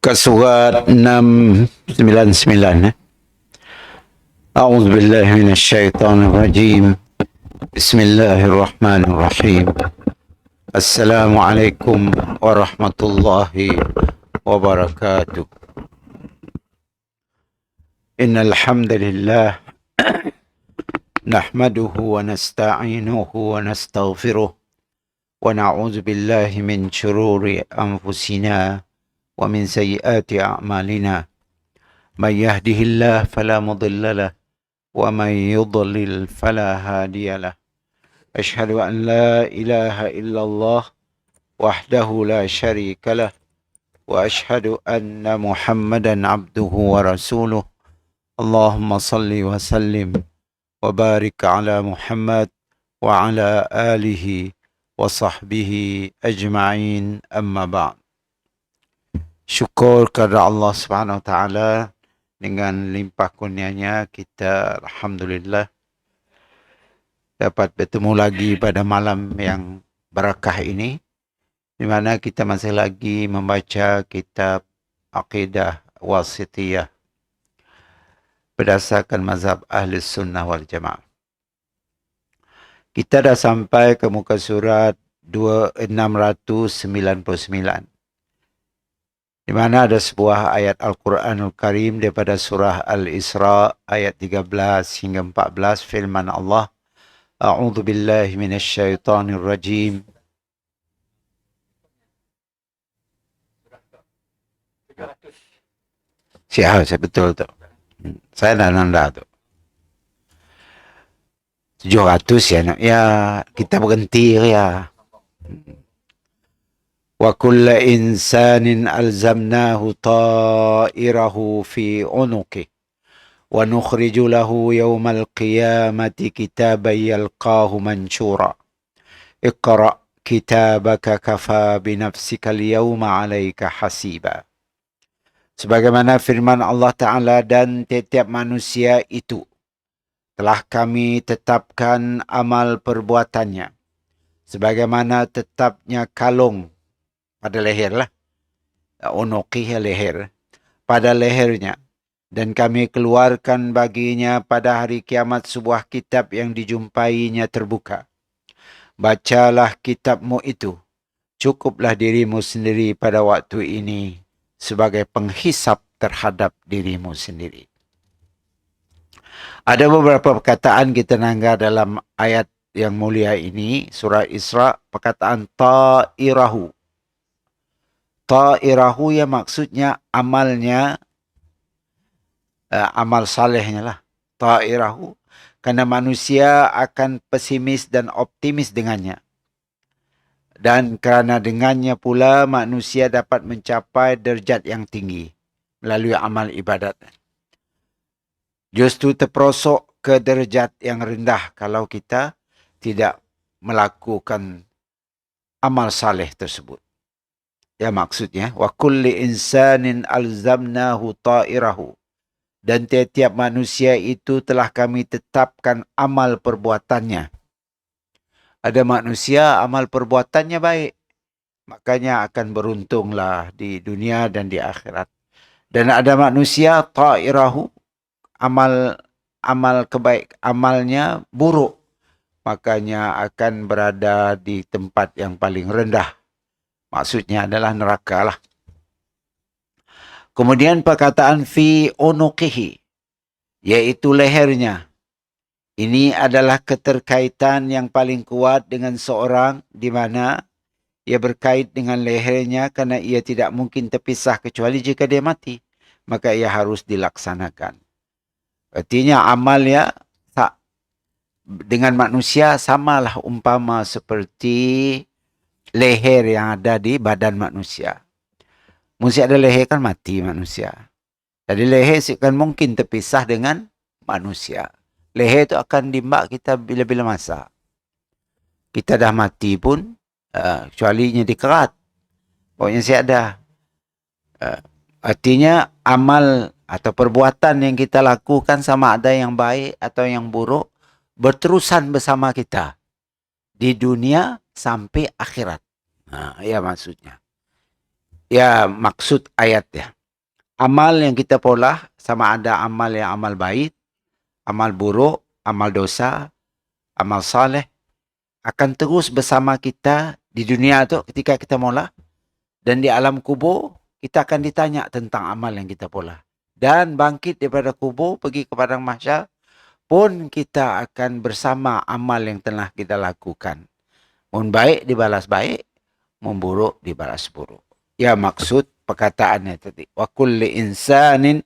Muka surat 699. A'udzu billahi minasyaitonir rajim. Bismillahirrahmanirrahim. Assalamualaikum warahmatullahi wabarakatuh. Innal hamdalillah nahmaduhu wa nasta'inuhu wa nastaghfiruh wa na'udzu billahi min shururi anfusina wa min sayyiati a'malina. Man yahdihillahu fala mudilla lahu wa man yudlil fala hadiya lahu. Asyhadu an la ilaha illallah wahdahu la syarika lah wa asyhadu anna Muhammadan abduhu wa rasuluh. Allahumma salli wa sallim wa barik ala Muhammad wa ala alihi wa sahbihi ajma'in, amma ba'd. Syukur kepada Allah Subhanahu Wa Taala, dengan limpah kurnianya kita alhamdulillah dapat bertemu lagi pada malam yang barakah ini, di mana kita masih lagi membaca kitab Aqidah Wasithiyah berdasarkan mazhab Ahli Sunnah wal Jamaah. Kita dah sampai ke muka surat 699, di mana ada sebuah ayat Al-Quranul Karim daripada surah Al-Isra ayat 13 hingga 14, firman Allah, A'udzu billahi minasyaitonir rajim. Siapa saya betul tu? Saya dah nanda tu. 700 ya nak. Ya, kita berhenti ya. Wa kulla insanin alzamnahu ta'irahu fi unuqih wa nukhriju lahu yawmal qiyamati kitaban yalqahu manshura. Iqra' kitabaka kafa binafsika al-yawma 'alaika hasiba. Sebagaimana firman Allah Ta'ala, dan tiap-tiap manusia itu telah kami tetapkan amal perbuatannya sebagaimana tetapnya kalung pada leher lah. Unuqih leher. Pada lehernya. Dan kami keluarkan baginya pada hari kiamat sebuah kitab yang dijumpainya terbuka. Bacalah kitabmu itu. Cukuplah dirimu sendiri pada waktu ini sebagai penghisap terhadap dirimu sendiri. Ada beberapa perkataan kita nangga dalam ayat yang mulia ini, surah Isra, perkataan ta'irahu. Ta'irahu ya maksudnya amalnya, amal salehnya lah. Ta'irahu. Karena manusia akan pesimis dan optimis dengannya. Dan kerana dengannya pula manusia dapat mencapai derajat yang tinggi melalui amal ibadat. Justru terperosok ke derajat yang rendah kalau kita tidak melakukan amal saleh tersebut. Ya maksudnya, wa kulli insanin alzamnahu ta'irahu. Dan tiap-tiap manusia itu telah kami tetapkan amal perbuatannya. Ada manusia amal perbuatannya baik, makanya akan beruntunglah di dunia dan di akhirat. Dan ada manusia ta'irahu, amal kebaik, amalnya buruk, makanya akan berada di tempat yang paling rendah. Maksudnya adalah neraka lah. Kemudian perkataan fi unuqihi, yaitu lehernya. Ini adalah keterkaitan yang paling kuat dengan seorang, di mana ia berkait dengan lehernya kerana ia tidak mungkin terpisah kecuali jika dia mati. Maka ia harus dilaksanakan. Artinya amalnya dengan manusia samalah umpama seperti leher yang ada di badan manusia. Mesti ada leher kan mati manusia. Jadi leher kan mungkin terpisah dengan manusia. Leher itu akan dimbak kita bila-bila masa. Kita dah mati pun, kecualinya dikerat. Pokoknya saya ada. Artinya amal atau perbuatan yang kita lakukan sama ada yang baik atau yang buruk, berterusan bersama kita. Di dunia sampai akhirat. Ya maksudnya. Ya maksud ayat ya. Amal yang kita pola, sama ada amal yang amal baik, amal buruk, amal dosa, amal saleh, akan terus bersama kita di dunia tu ketika kita mula. Dan di alam kubur, kita akan ditanya tentang amal yang kita pola. Dan bangkit daripada kubur, pergi ke padang mahsyar, pun kita akan bersama amal yang telah kita lakukan. Mun baik dibalas baik, mun buruk dibalas buruk. Ya maksud perkataannya tadi. Wa kulli insanin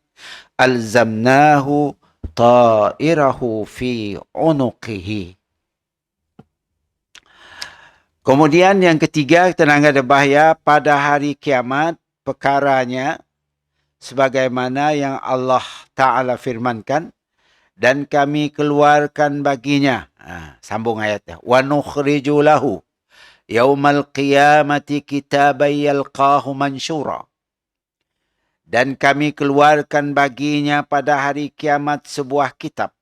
alzamnahu ta'irahu fi unuqihi. Kemudian yang ketiga, tenaga ada bahaya pada hari kiamat, perkaranya sebagaimana yang Allah Ta'ala firmankan, dan kami keluarkan baginya. Sambung ayatnya. Wa nukhriju lahu yaumal qiyamati kitaban yalqahu mansyura. Dan kami keluarkan baginya pada hari kiamat sebuah kitab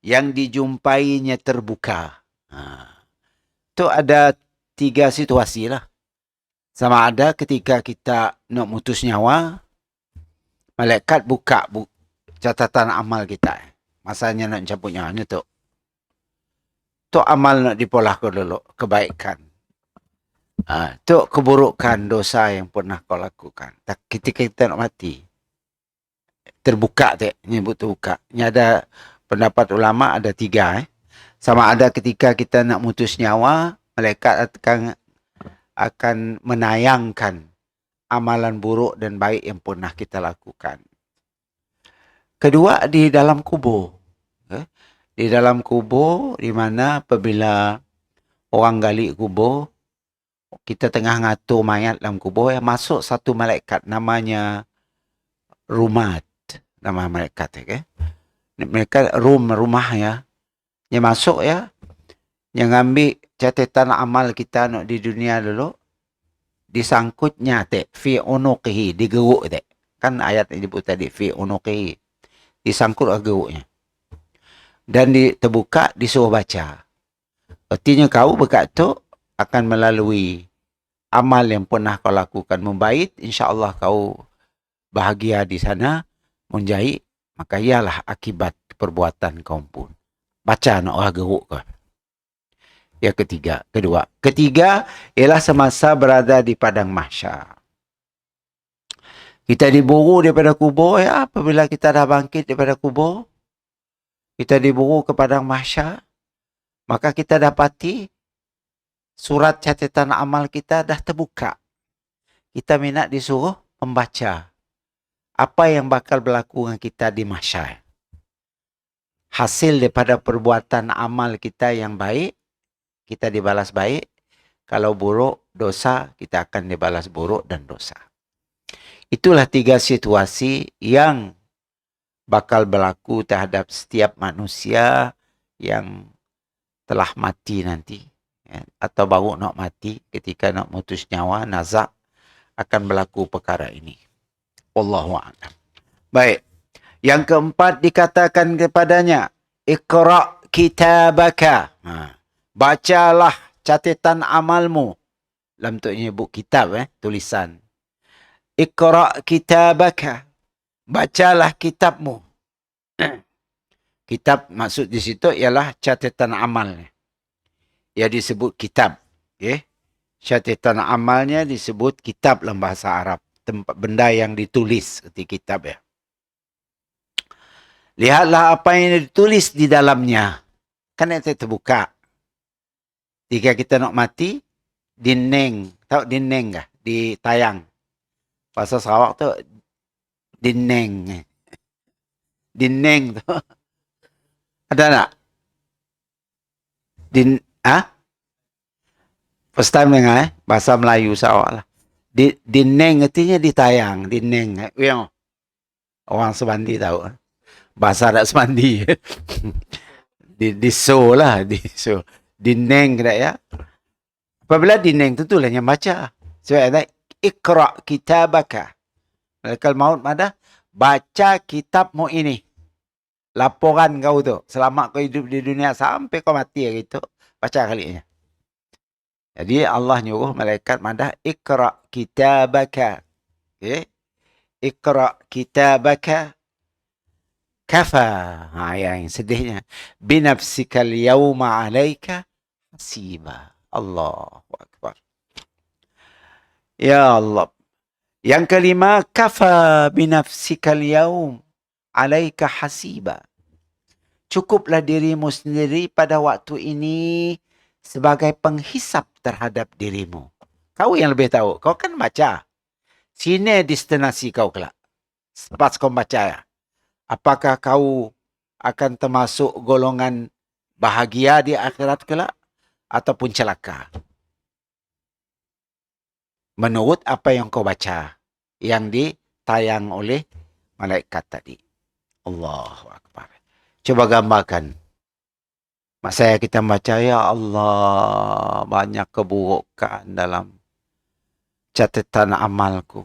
yang dijumpainya terbuka. Itu ada 3 situasi lah. Sama ada ketika kita nak mutus nyawa, malaikat buka catatan amal kita. Masanya nak cabut nyawanya tu. Tu amal nak dipolahkan dulu, kebaikan. Tu keburukan dosa yang pernah kau lakukan. Ketika kita nak mati, terbuka tu, nyebut terbuka. Ini ada pendapat ulama ada 3. Sama ada ketika kita nak mutus nyawa, malaikat akan menayangkan amalan buruk dan baik yang pernah kita lakukan. Kedua, di dalam kubur. Di dalam kubur, di mana apabila orang gali kubur, kita tengah ngatur mayat dalam kubur, masuk satu malaikat namanya Rumat. Nama malaikat. Mereka rumah ya. Yang masuk ya. Yang ambil catatan amal kita nak di dunia dulu. Disangkutnya fi unuqihi, digeruk tak. Kan ayat yang disebut tadi fi unuqihi. Disangkut geruknya. Dan terbuka disuruh baca. Artinya kau berkata akan melalui amal yang pernah kau lakukan membaik, insya-Allah kau bahagia di sana, menjahit, maka ialah akibat perbuatan kau pun. Baca nak orang geruk kau. Yang ketiga ialah semasa berada di padang mahsyar. Kita diburu daripada kubur ya, apabila kita dah bangkit daripada kubur, kita diburu ke padang mahsyar, maka kita dapati surat catatan amal kita dah terbuka. Kita minat disuruh membaca apa yang bakal berlaku dengan kita di mahsyar. Hasil daripada perbuatan amal kita yang baik, kita dibalas baik. Kalau buruk, dosa, kita akan dibalas buruk dan dosa. Itulah 3 situasi yang bakal berlaku terhadap setiap manusia yang telah mati nanti. Atau baru nak mati, ketika nak mutus nyawa, nazak, akan berlaku perkara ini. Wallahu a'lam. Baik. Yang keempat dikatakan kepadanya, Iqra' kitabaka. Bacalah catatan amalmu. Dalam tu nyebut kitab, tulisan. Iqra' kitabaka. Bacalah kitabmu. Kitab maksud di situ ialah catatan amalnya. Ya disebut kitab. Catatan amalnya disebut kitab dalam bahasa Arab. Tempat benda yang ditulis seperti kitab ya. Lihatlah apa yang ditulis di dalamnya. Kan itu terbuka. Jika kita nak mati, dinding. Tahu dinding kah? Di tayang. Bahasa Sarawak tu dinding. Dinding tu. Ada tak? First time dengar bahasa Melayu Sarawak lah. Dinding artinya di tayang. Dinding. Orang Semandi tahu. Bahasa tak Semandi. di show lah. Di show. Dinding kena ya. Apabila dinding tu lah yang baca. Sebab ada Iqra' kitabaka. Malaikat maut mana? Baca kitabmu ini. Laporan kau tu. Selama kau hidup di dunia sampai kau mati gitu. Baca kalinya. Jadi Allah nyuruh malaikat mana? Iqra' kitabaka. Iqra kitabaka kafa. Yang sedihnya. Binafsikal yawma alaika hasiba. Allahu Akbar. Ya Allah. Yang kelima, kafa binafsikal yawm alaika hasiba. Cukuplah dirimu sendiri pada waktu ini sebagai penghisap terhadap dirimu. Kau yang lebih tahu. Kau kan baca. Sini destinasi kau kelak. Pas kau baca ya. Apakah kau akan termasuk golongan bahagia di akhirat kelak ataupun celaka? Menurut apa yang kau baca yang ditayang oleh malaikat tadi. Allahu Akbar. Coba gambarkan. Masa kita baca, ya Allah, banyak keburukan dalam catatan amalku.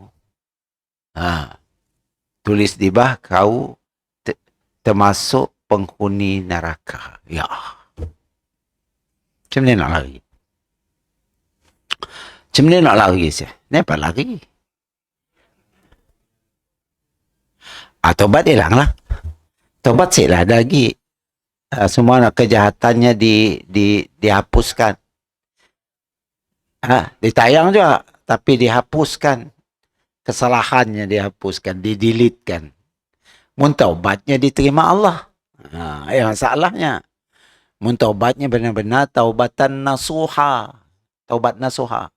Tulis di bawah, kau termasuk penghuni neraka. Ya. Macam mana nak lari? Macam mana nak lari sih? Kenapa lari? Tobat hilanglah. Tobat siklah lagi. Semua kejahatannya dihapuskan. Ditayang juga, tapi dihapuskan. Kesalahannya dihapuskan, didilitkan. Muntaubatnya diterima Allah. Masalahnya. Muntaubatnya benar-benar taubatan nasuha. Taubat nasuha.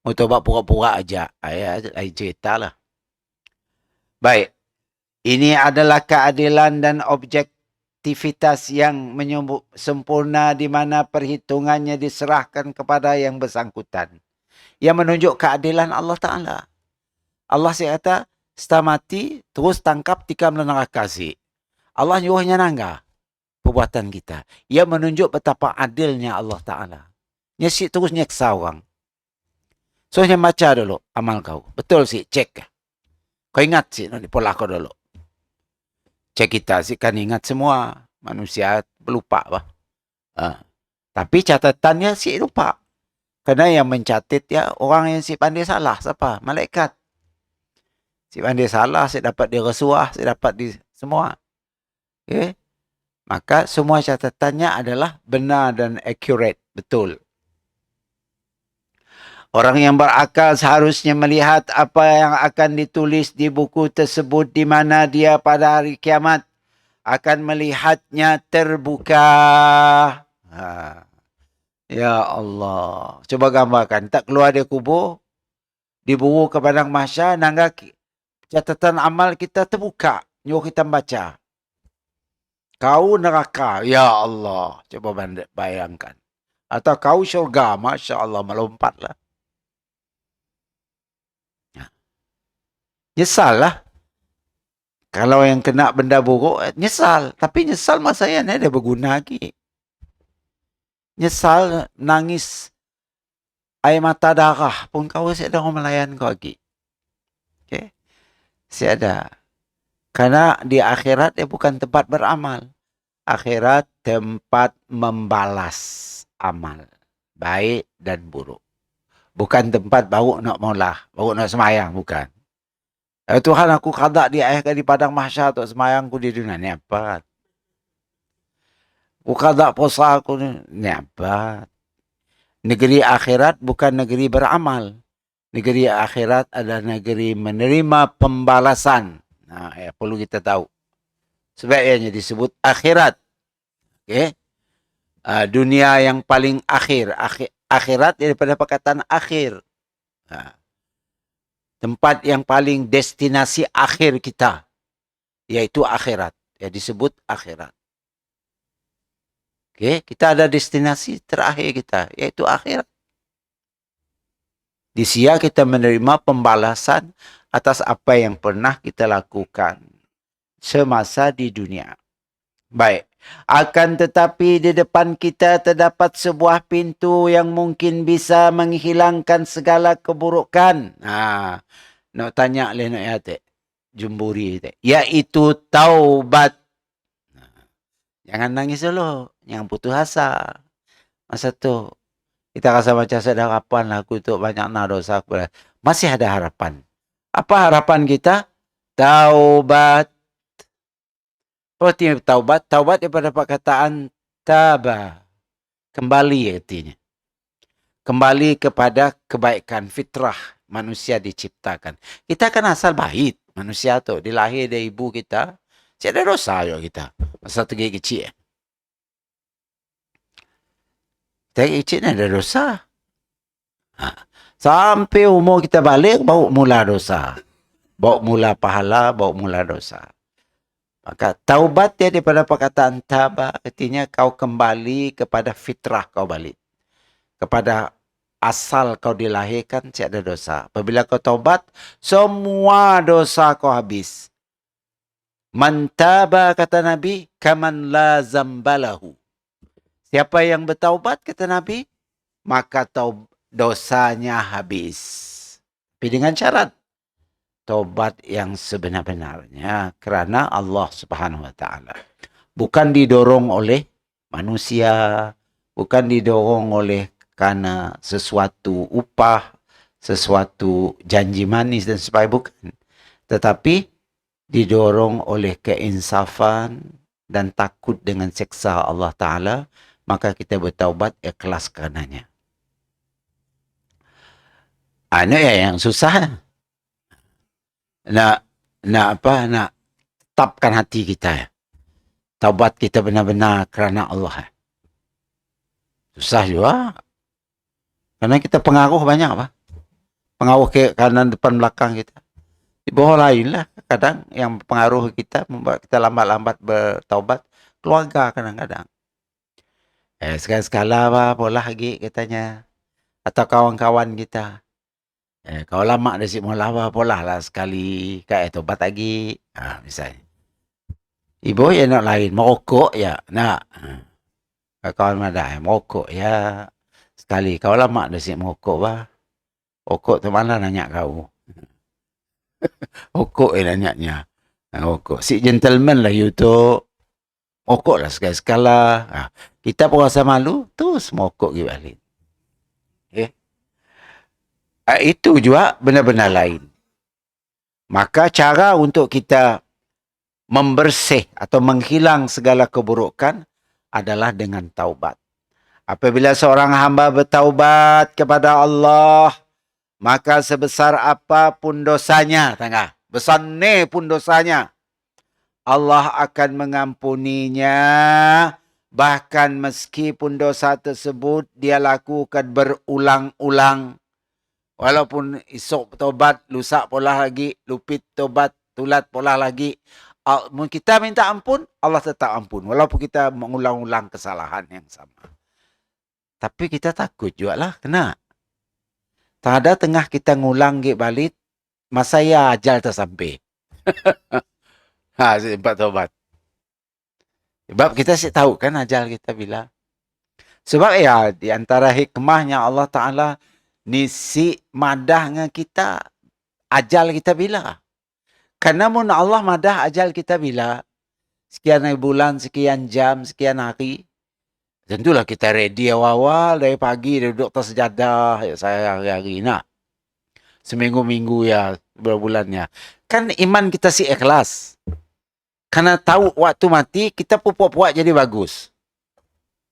Muntaubat pura-pura aja. Lain cerita lah. Baik. Ini adalah keadilan dan objektivitas yang sempurna di mana perhitungannya diserahkan kepada yang bersangkutan. Yang menunjuk keadilan Allah Ta'ala. Allah kata, setamati terus tangkap tikam dan neraka si. Allah nyuruhnya nangga perbuatan kita. Ia menunjuk betapa adilnya Allah Ta'ala. Nyesik terus nyeksa orang. So, baca dulu amal kau. Betul sih, cek. Kau ingat sih, nanti pola kau dulu. Cek kita sih kan ingat semua. Manusia pelupa. Tapi catatannya sih lupa. Karena yang mencatat ya orang yang si pandai salah. Siapa? Malaikat. Si pandai salah, saya dapat di rasuah, saya dapat di semua. Okay? Maka semua catatannya adalah benar dan accurate. Betul. Orang yang berakal seharusnya melihat apa yang akan ditulis di buku tersebut di mana dia pada hari kiamat akan melihatnya terbuka. Ya Allah. Coba gambarkan. Tak keluar dari kubur, diburu ke padang mahsyar, nangga catatan amal kita terbuka. Nyuruh kita baca. Kau neraka. Ya Allah. Coba bayangkan. Atau kau syurga. Masya Allah. Melompatlah. Nyesal lah. Kalau yang kena benda buruk, nyesal. Tapi nyesal masa yang ada berguna lagi. Nyesal, nangis, air mata darah pun kau masih ada orang melayan kau lagi. Okay? Masih ada. Karena di akhirat dia bukan tempat beramal. Akhirat tempat membalas amal. Baik dan buruk. Bukan tempat baru nak maulah. Baru nak semayang. Bukan. Tuhan aku kadak di akhir di padang mahsyar untuk semayangku di dunia. Ni apa? Aku kadak puasa aku ni apa? Negeri akhirat bukan negeri beramal. Negeri akhirat adalah negeri menerima pembalasan. Perlu kita tahu. Sebabnya disebut akhirat. Okay? Dunia yang paling akhir. Akhirat daripada perkataan akhir. Tempat yang paling destinasi akhir kita. Yaitu akhirat. Ya disebut akhirat. Okay? Kita ada destinasi terakhir kita. Yaitu akhirat. Di sia kita menerima pembalasan atas apa yang pernah kita lakukan. Semasa di dunia. Baik. Akan tetapi di depan kita terdapat sebuah pintu yang mungkin bisa menghilangkan segala keburukan. Nak tanya oleh nak yate. Jumburi. Iaitu taubat. Jangan nangis dulu. Jangan putus asa. Masa tu. Kita rasa macam saya ada harapan lah. Aku tu banyak nak dosa. Masih ada harapan. Apa harapan kita? Taubat. Apa artinya taubat? Taubat daripada perkataan taba. Kembali artinya. Kembali kepada kebaikan fitrah manusia diciptakan. Kita kan asal baik manusia tu. Dilahir dari ibu kita. Tidak ada dosa juga kita. Masa tu kecil. Kecil ni ada dosa. Sampai umur kita balik, baru mula dosa. Baru mula pahala, baru mula dosa. Maka taubat dia daripada perkataan taba, artinya kau kembali kepada fitrah kau balik. Kepada asal kau dilahirkan, tiada dosa. Apabila kau taubat, semua dosa kau habis. Man taba, kata Nabi, kaman la zambalahu. Siapa yang bertaubat, kata Nabi, maka dosanya habis. Tapi dengan syarat taubat yang sebenar-benarnya kerana Allah Subhanahu wa taala. Bukan didorong oleh manusia, bukan didorong oleh karena sesuatu upah, sesuatu janji manis dan sebagainya, bukan. Tetapi didorong oleh keinsafan dan takut dengan siksa Allah Ta'ala, maka kita bertaubat ikhlas karenanya. Ini yang susah. Nak tetapkan hati kita. Taubat kita benar-benar kerana Allah. Susah juga. Karena kita pengaruh banyak, apa? Pengaruh ke kanan, depan, belakang kita. Di bawah lain lah. Kadang yang pengaruh kita membuat kita lambat-lambat bertaubat. Keluarga kadang-kadang. Sekali-sekala apa pola lagi katanya. Atau kawan-kawan kita. Kau lama dah si mula pola lah sekali. Kaya taubat lagi. Misalnya. Ibu ya nak lain. Merokok ya. Nak. Kawan ada merokok ya. Sekali. Kau lama dah si merokok bah. Rokok tu mana nanya kau. Rokok nanyanya. Rokok. Si gentleman lah you tu. Rokok lah sekali-sekala. Kita pun rasa malu. Terus merokok pergi balik. Itu juga benar-benar lain. Maka cara untuk kita membersih atau menghilang segala keburukan adalah dengan taubat. Apabila seorang hamba bertaubat kepada Allah, maka sebesar apapun dosanya, besar ni pun dosanya, Allah akan mengampuninya. Bahkan meskipun dosa tersebut dia lakukan berulang-ulang. Walaupun esok tobat, lusa pola lagi, lupit tobat, tulat pola lagi. Kita minta ampun, Allah tetap ampun. Walaupun kita mengulang-ulang kesalahan yang sama. Tapi kita takut juga lah, kena. Tak ada tengah kita ngulang balik, masa ya ajal tersampai. Sempat tobat. Sebab kita sih tahu kan ajal kita bila. Sebab ya di antara hikmahnya Allah Ta'ala, nisi madah dengan kita, ajal kita bila. Karena mun Allah madah ajal kita bila, sekian bulan, sekian jam, sekian hari, tentulah kita ready awal-awal dari pagi, duduk atas sejadah, ya saya hari-hari nak. Seminggu-minggu ya, berbulannya. Kan iman kita si ikhlas. Karena tahu waktu mati, kita puak-puak jadi bagus.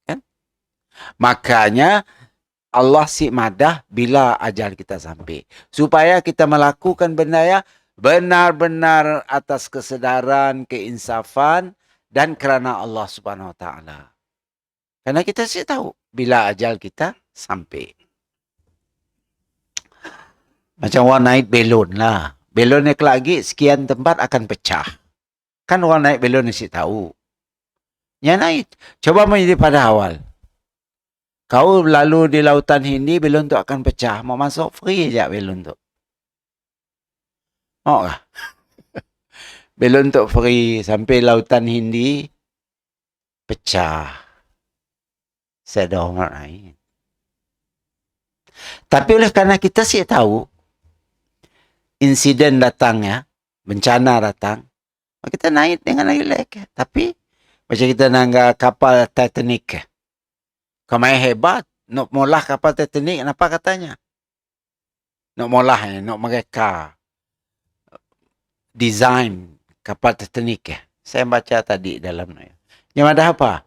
Kan? Makanya, Allah si madah bila ajal kita sampai. Supaya kita melakukan benda ya benar-benar atas kesedaran, keinsafan dan kerana Allah Subhanahu Wa Taala. Karena kita sih tahu bila ajal kita sampai. Macam orang naik belon lah. Belon naik lagi sekian tempat akan pecah. Kan orang naik belon ni sih tahu. Yang naik. Coba menjadi pada awal. Kau lalu di lautan Hindi, belon tu akan pecah. Mau masuk, free je belon tu. Mau kah? Belon tu free sampai lautan Hindi, pecah. Saya dah orang lain. Tapi oleh kerana kita sih tahu, insiden datang ya, bencana datang, kita naik dengan relax. Tapi, macam kita naik kapal Titanic. Kamai hebat, nak molah kapal Titanic, kenapa katanya? Nak molah, nak mereka. design kapal Titanic ya. Saya baca tadi dalam yang ada apa?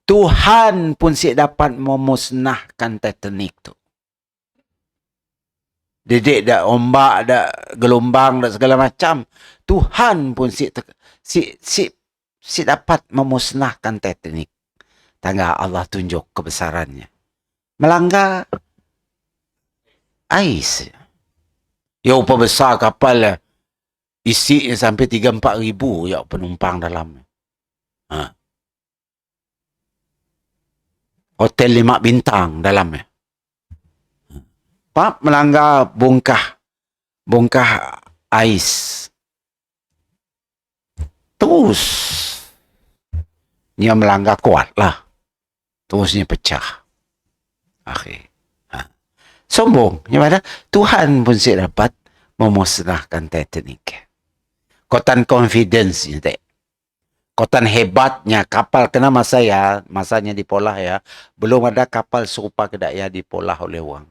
Tuhan pun si dapat memusnahkan Titanic tu. Dedek dah ombak, dah gelombang, dah segala macam. Tuhan pun si dapat memusnahkan Titanic. Tangga Allah tunjuk kebesarannya. Melanggar ais. Ya upah besar kapal lah. Isinya sampai 3-4 ribu ya penumpang dalam. Ha. Hotel 5 bintang dalamnya. Pak melanggar bongkah ais. Terus dia melanggar kuat lah. Terusnya pecah. Akhir. Sombong. Yang mana Tuhan pun si dapat memusnahkan Titanic. Kotan confidence ni tak. Kotan hebatnya kapal kena masanya di Polah ya. Belum ada kapal serupa kedaya di Polah oleh orang.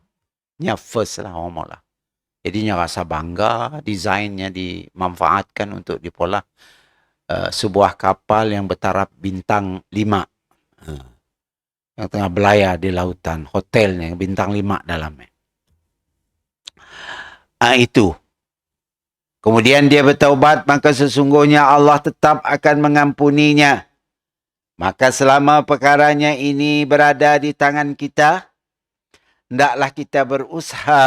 Nya first lah orang lah. Jadi nya rasa bangga, desainnya dimanfaatkan untuk di Polah. Sebuah kapal yang bertaraf bintang 5. Yang tengah belayar di lautan. Hotelnya bintang 5 dalamnya. Itu. Kemudian dia bertaubat, maka sesungguhnya Allah tetap akan mengampuninya. Maka selama perkaranya ini berada di tangan kita, hendaklah kita berusaha.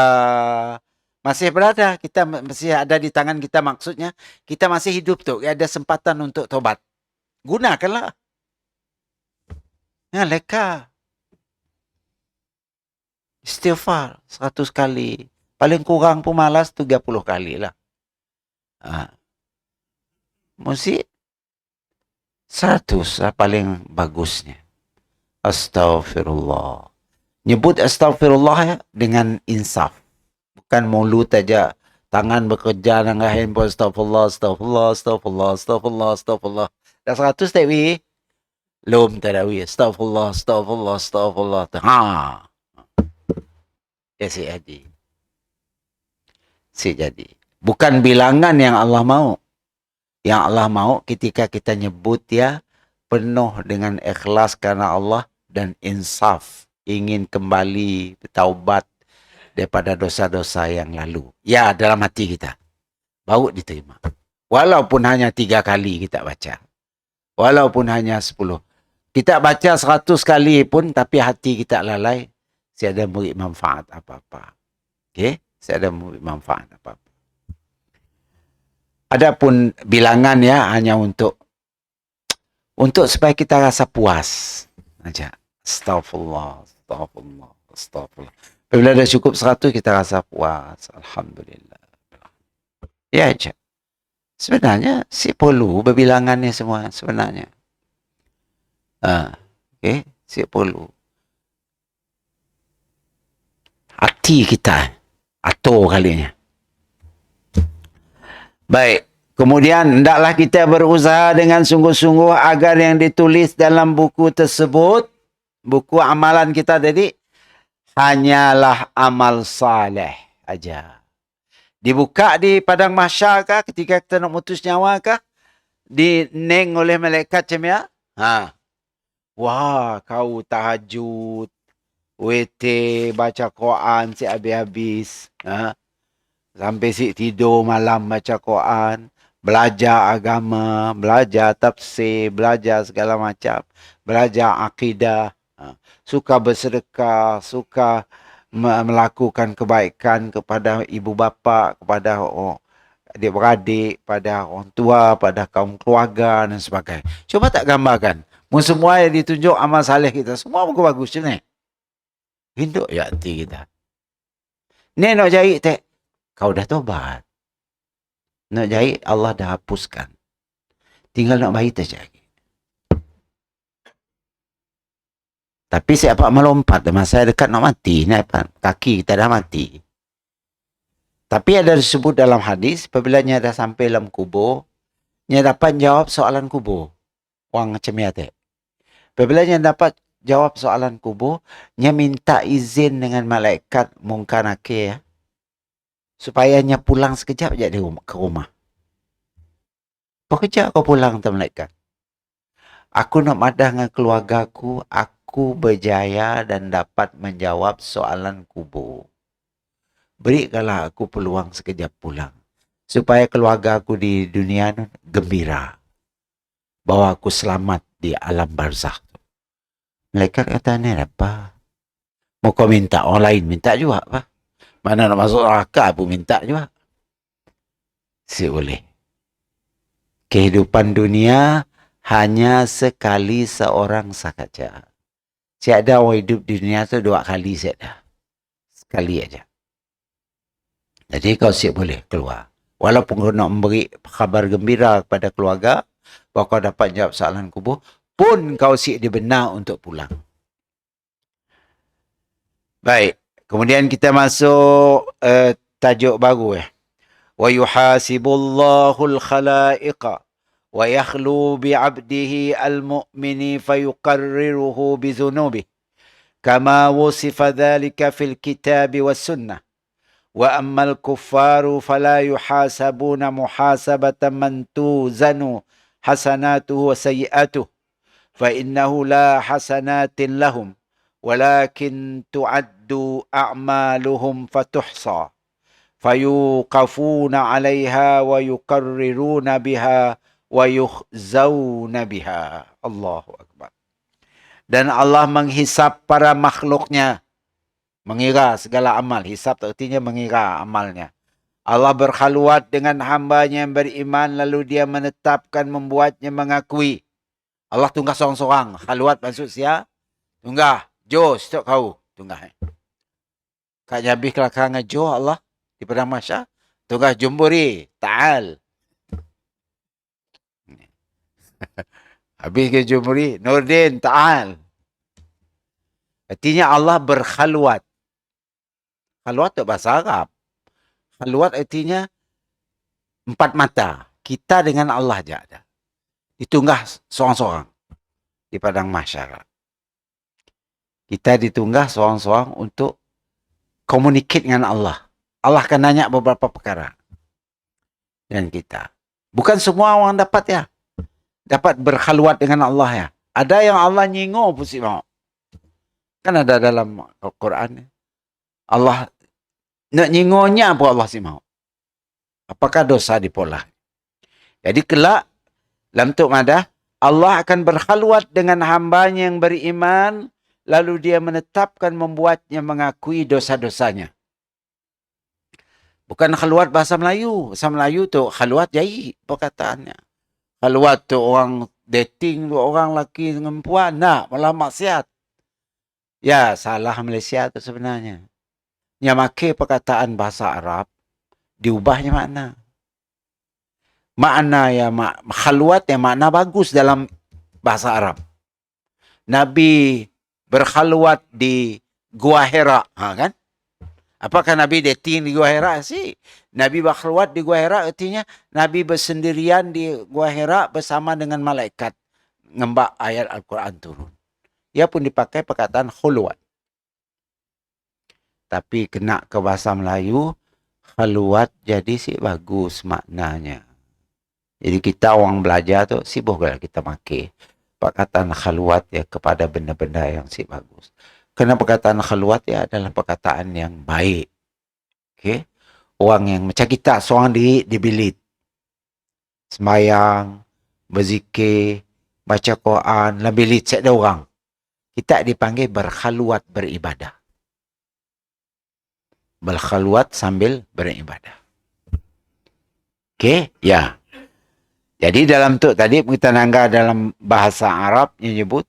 Masih berada, kita masih ada di tangan kita, maksudnya kita masih hidup tu, ada sempatan untuk taubat. Gunakanlah. Ya, leka. Istighfar 100 kali. Paling kurang pun malas 30 kali lah. Musik 100 lah paling bagusnya. Astaghfirullah. Nyebut astaghfirullah ya, dengan insaf. Bukan mulut aja. Tangan bekerja dengan handphone. Astaghfirullah, astaghfirullah, astaghfirullah, astaghfirullah, astaghfirullah. Dah 100 tak weh? Belum tak ada weh. Astaghfirullah, astaghfirullah, astaghfirullah. Ya si jadi. Si jadi. Bukan bilangan yang Allah mau. Yang Allah mau ketika kita nyebut ya penuh dengan ikhlas karena Allah dan insaf. Ingin kembali bertaubat daripada dosa-dosa yang lalu. Ya, dalam hati kita. Baru diterima. Walaupun hanya 3 kali kita baca. Walaupun hanya 10. Kita baca 100 kali pun tapi hati kita lalai. Tiada memberi manfaat apa-apa. Okey? Tiada memberi manfaat apa-apa. Adapun bilangan ya hanya untuk supaya kita rasa puas aja. Astaghfirullah, astaghfirullah, astaghfirullah. Bila dah cukup 100 kita rasa puas. Alhamdulillah. Ya aja. Sebenarnya si perlu berbilangannya semua sebenarnya. Okey, si perlu. Hati kita atur kalinya. Baik. Kemudian, hendaklah kita berusaha dengan sungguh-sungguh agar yang ditulis dalam buku tersebut, buku amalan kita tadi, hanyalah amal saleh aja. Dibuka di padang mahsyar kah ketika kita nak mutus nyawa kah? Dineng oleh malaikat macam ya? Wah, kau tahajud, wete, baca Quran si habis-habis. Sampai si tidur malam baca Quran, belajar agama, belajar tafsir, belajar segala macam, belajar akidah, suka bersedekah, suka melakukan kebaikan kepada ibu bapa, kepada adik-beradik, pada orang tua, pada kaum keluarga dan sebagainya. Cuba tak gambarkan. Semua yang ditunjuk amal saleh kita, semua bagus-bagus ni. Hinduk ya hati kita. Ni nak jahit tak? Kau dah tobat. Nak jahit, Allah dah hapuskan. Tinggal nak bayi saja. Tapi siapa melompat, masa dekat nak mati, kaki kita dah mati. Tapi ada disebut dalam hadis, apabila nya dah sampai dalam kubur, nya dapat jawab soalan kubur. Orang macam ya tak. Apabila nya dapat jawab soalan kubur, nya minta izin dengan malaikat mungkar nakir ya. Supayanya pulang sekejap je ke rumah. Pekerja kau pulang tu malaikat. Aku nak madah dengan keluargaku, aku berjaya dan dapat menjawab soalan kubur. Berikanlah aku peluang sekejap pulang. Supaya keluarga aku di dunia ni gembira. Bahawa aku selamat di alam barzakh. Malaikat kata, ni apa? Mau kau minta, orang lain minta juga apa? Mana nak masuk neraka pun minta juga. Si boleh. Kehidupan dunia hanya sekali seorang sahaja. Tiada orang hidup di dunia tu 2 kali saja. Sekali aja. Jadi kau siap boleh keluar. Walaupun kau nak memberi khabar gembira kepada keluarga, bahawa kau dapat jawab soalan kubur, pun kau siap dibenar untuk pulang. Baik. Kemudian kita masuk tajuk baru. وَيُحَاسِبُ اللَّهُ الْخَلَائِقَ وَيَخْلُو بِعَبْدِهِ الْمُؤْمِنِ فَيُقَرِّرُهُ بِذُنُوبِهِ كَمَا وُصِفَ ذَلِكَ فِي الْكِتَابِ وَالسُّنَّةِ وَأَمَّا الْكُفَّارُ فَلَا يُحَاسَبُونَ مُحَاسَبَةً مَنْ تُوزَنُ حَسَنَاتُهُ وَسَيِّئَاتُهُ فَإِنَّهُ لَا حَسَنَاتٍ لَهُمْ وَلَكِنْ تُعَدُّ أَعْمَالُهُمْ فَتُحْصَى فَيُوقَفُونَ عَلَيْهَا وَيُقَرِّرُونَ بِهَا وَيُخْزَوْنَ بِهَا. Allahu Akbar. Dan Allah menghisap para makhluknya. Mengira segala amal. Hisap artinya mengira amalnya. Allah berkhaluat dengan hambanya yang beriman, lalu dia menetapkan membuatnya mengakui. Allah tunggah seorang-seorang. Khaluat maksud sia. Tunggah. Jo, setiap kau. Tunggah. Kak Jabih kelakang jo Allah. Di padang mahsyar. Tunggah jumburi. Ta'al. Habis ke jumburi. Nurdin. Ta'al. Artinya Allah berkhaluat. Khaluat itu bahasa Arab. Khaluat artinya 4 mata. Kita dengan Allah je ada. Ditunggah seorang-seorang. Di padang mahsyar. Kita ditunggah seorang-seorang untuk communicate dengan Allah. Allah akan nanya beberapa perkara. Dan kita. Bukan semua orang dapat ya. Dapat berkhaluat dengan Allah ya. Ada yang Allah nyingur pun si mau. Kan ada dalam Al-Quran. Allah nak nyingurnya apa Allah si mau. Apakah dosa dipolah. Jadi kelak. Dalam Tuk Madah. Allah akan berkhaluat dengan hambanya yang beriman. Lalu dia menetapkan membuatnya mengakui dosa-dosanya. Bukan khaluat bahasa Melayu. Bahasa Melayu tu khaluat jahit perkataannya. Khaluat tu orang dating, orang lelaki dengan perempuan. Nak, malah maksiat. Ya, salah Malaysia tu sebenarnya. Yang pakai perkataan bahasa Arab, diubahnya makna. Makna yang khaluat yang makna bagus dalam bahasa Arab. Nabi berkhaluat di Gua Hira, kan? Apakah Nabi dating di Gua Hira? Si Nabi berkhaluat di Gua Hira artinya Nabi bersendirian di Gua Hira bersama dengan malaikat ngembak ayat Al-Quran turun. Ia pun dipakai perkataan khulwat. Tapi kena ke bahasa Melayu, khaluat jadi si bagus maknanya. Jadi kita orang belajar tu sibuklah kita pakai perkataan khaluat ya kepada benda-benda yang si bagus. Kerana perkataan khaluat ya adalah perkataan yang baik. Okay? Orang yang macam kita seorang diri di bilik. Sembayang, berzikir, baca Quran, dalam bilik tak ada orang. Kita dipanggil berkhaluat beribadah. Berkhaluat sambil beribadah. Okay? Ya. Jadi dalam tu tadi kita nangga dalam bahasa Arab yang nyebut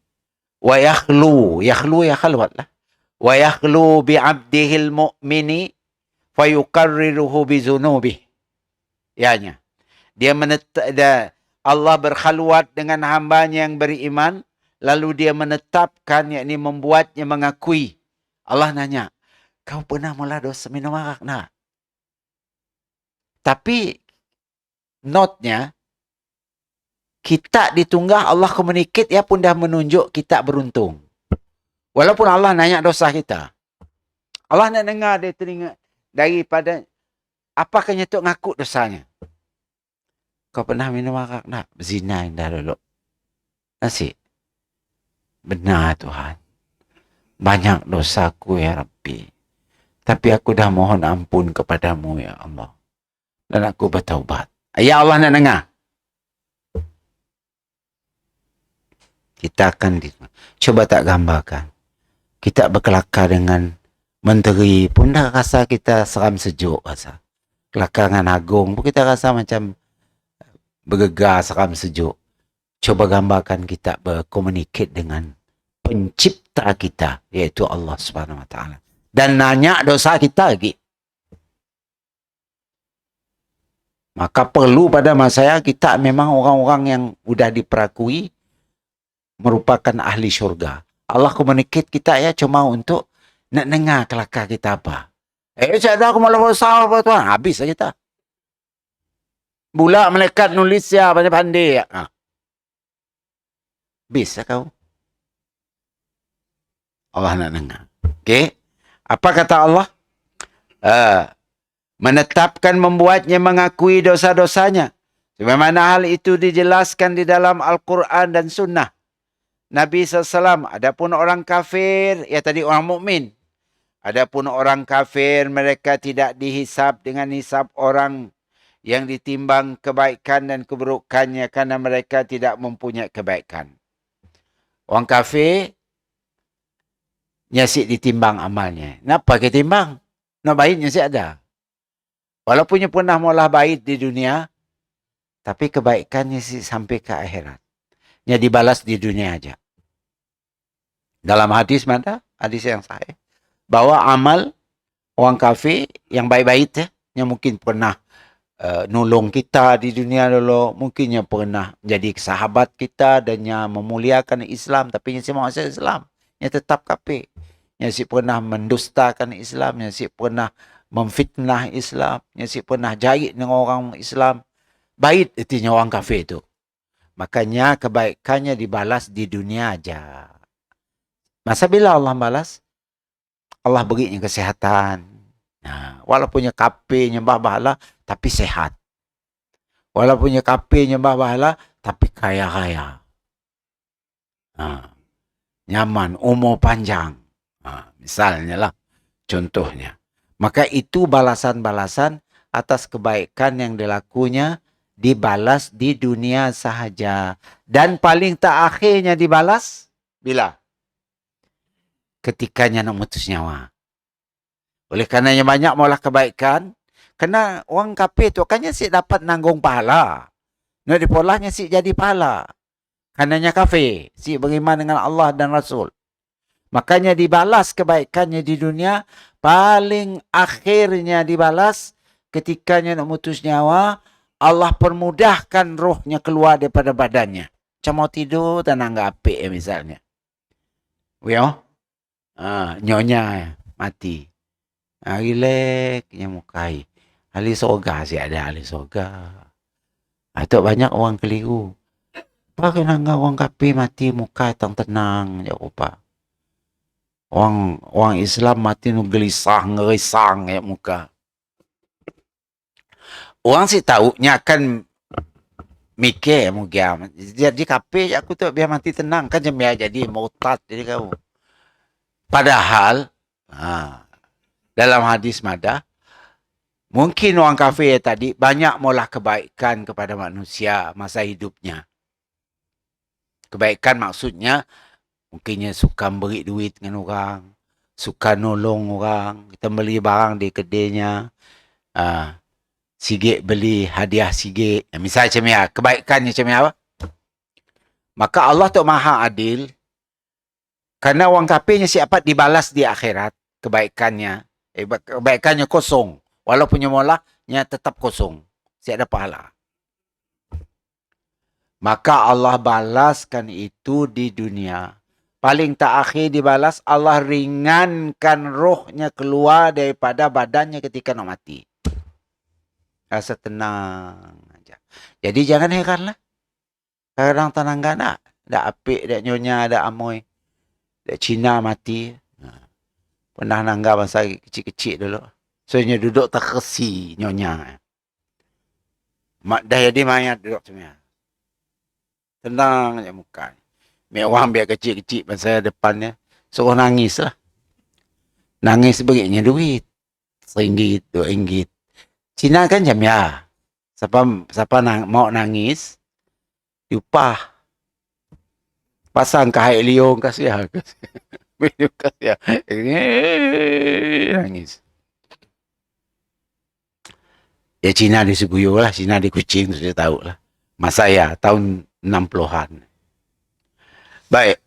wa yakhlu ya khalwat lah. Wa yakhlu bi 'abdihil mu'mini fayuqarriruhu bi dzunubihi. Ianya. Allah berkhaluat dengan hambanya yang beriman, lalu dia menetapkan, yakni membuatnya mengakui. Allah nanya, kau pernah mula dosa minum arak nak? Tapi notnya kita ditunggah Allah communicate, ia pun dah menunjuk kita beruntung. Walaupun Allah nanya dosa kita. Allah nak dengar dari telinga daripada apakah nyetuk ngaku dosanya? Kau pernah minum arak nak? Berzina yang dah dulu. Nasi. Benar Tuhan. Banyak dosaku ya Rabbi. Tapi aku dah mohon ampun kepadamu ya Allah. Dan aku bertaubat. Ya Allah nak dengar. Kita akan coba tak gambarkan. Kita berkelakar dengan menteri pun dah rasa kita seram sejuk rasa. Kelakar dengan agung pun kita rasa macam bergegar seram sejuk. Coba gambarkan kita berkomunikasi dengan pencipta kita, iaitu Allah Subhanahu Wa Taala. Dan nanya dosa kita lagi. Maka perlu pada masa kita memang orang-orang yang sudah diperakui merupakan ahli syurga. Allah komunikasi kita ya cuma untuk nak dengar kelakar kita apa. Saya dah aku malah besar apa tuan. Habis lah kita. Bula malaikat nulis ya pandai-pandai. Habis lah kau. Allah nak dengar. Okey. Apa kata Allah? Menetapkan membuatnya mengakui dosa-dosanya. Sebagaimana hal itu dijelaskan di dalam Al-Quran dan Sunnah. Nabi SAW, adapun orang kafir, ya tadi orang mukmin. Adapun orang kafir, mereka tidak dihisab dengan hisab orang yang ditimbang kebaikan dan keburukannya karena mereka tidak mempunyai kebaikan. Orang kafir, nyasik ditimbang amalnya. Kenapa kita timbang? Nak baik nyasik ada. Walaupun dia pernah maulah baik di dunia, tapi kebaikannya sampai ke akhirat. Nya dibalas di dunia aja. Dalam hadis mana? Hadis yang sahih. Bahwa amal orang kafir yang baik-baik yang mungkin pernah nolong kita di dunia dulu, mungkinnya pernah jadi sahabat kita dan yang memuliakan Islam, tapi yang semua masuk Islam, yang tetap kafir. Yang si pernah mendustakan Islam, yang si pernah memfitnah Islam, yang si pernah jahit dengan orang Islam. Baik artinya orang kafir itu. Makanya kebaikannya dibalas di dunia aja. Masa bila Allah balas? Allah berinya kesehatan. Nah, walaupunnya kafir nyembah bahala, tapi sehat. Walaupunnya kafir nyembah bahala, tapi kaya-kaya. Nyaman, umur panjang. Misalnya lah, contohnya. Maka itu balasan-balasan atas kebaikan yang dilakunya dibalas di dunia sahaja. Dan paling terakhirnya dibalas, bila? Ketikanya nak mutus nyawa. Oleh karenanya banyak maulah kebaikan. Kena orang kafir tu kan si dapat nanggung pahala. Nak dipolahnya si jadi pahala. Karenanya kafir. Si beriman dengan Allah dan Rasul. Makanya dibalas kebaikannya di dunia. Paling akhirnya dibalas ketikanya nak mutus nyawa. Allah permudahkan rohnya keluar daripada badannya. Macam mau tidur tenang enggak apik misalnya. Wio? Nyonya mati. Relaxnya mukai. Ahli surga sih ada ahli surga. Itu banyak orang keliru. Bagaimana orang kafir mati muka tenang je rupa. Orang Islam mati nu gelisah, ngerisang ya muka. Orang sih tahunya kan mikir mungkin. Jadi kafir aku tu biar mati tenang kan biar jadi murtad jadi kau. Padahal dalam hadis mada mungkin orang kafir tadi banyak maulah kebaikan kepada manusia masa hidupnya. Kebaikan maksudnya mungkinnya suka beri duit dengan orang, suka nolong orang, kita beli barang di kedainya, sikit beli hadiah sikit. Misalnya macam ni, kebaikannya macam ni apa? Maka Allah tu maha adil. Kerana orang kafirnya siapa dibalas di akhirat kebaikannya. Kebaikannya kosong. Walaupun molahnya tetap kosong. Siapa ada pahala. Maka Allah balaskan itu di dunia. Paling terakhir dibalas, Allah ringankan rohnya keluar daripada badannya ketika nak mati. Rasa tenang aja. Jadi jangan heranlah. Kadang tenangga nak. Dak apik, dak nyonya, dak amoy. Dak Cina mati. Pernah nangga masa kecil-kecil dulu. Soalnya duduk terkesi nyonya. Mak dah jadi mayat duduk semua. Tenang aja muka. Mek orang biar kecil-kecil masa depannya. Suruh nangis lah. Nangis begini duit. RM1, RM2. Cina kan jam ya. Siapa mau nangis, diupah. Pasang kahai liung kasih ya. Minum kasih ya. Nangis. Ya Cina di Seguyo lah. Cina di Kuching sudah tahu lah. Masa ya tahun 60-an. Baik.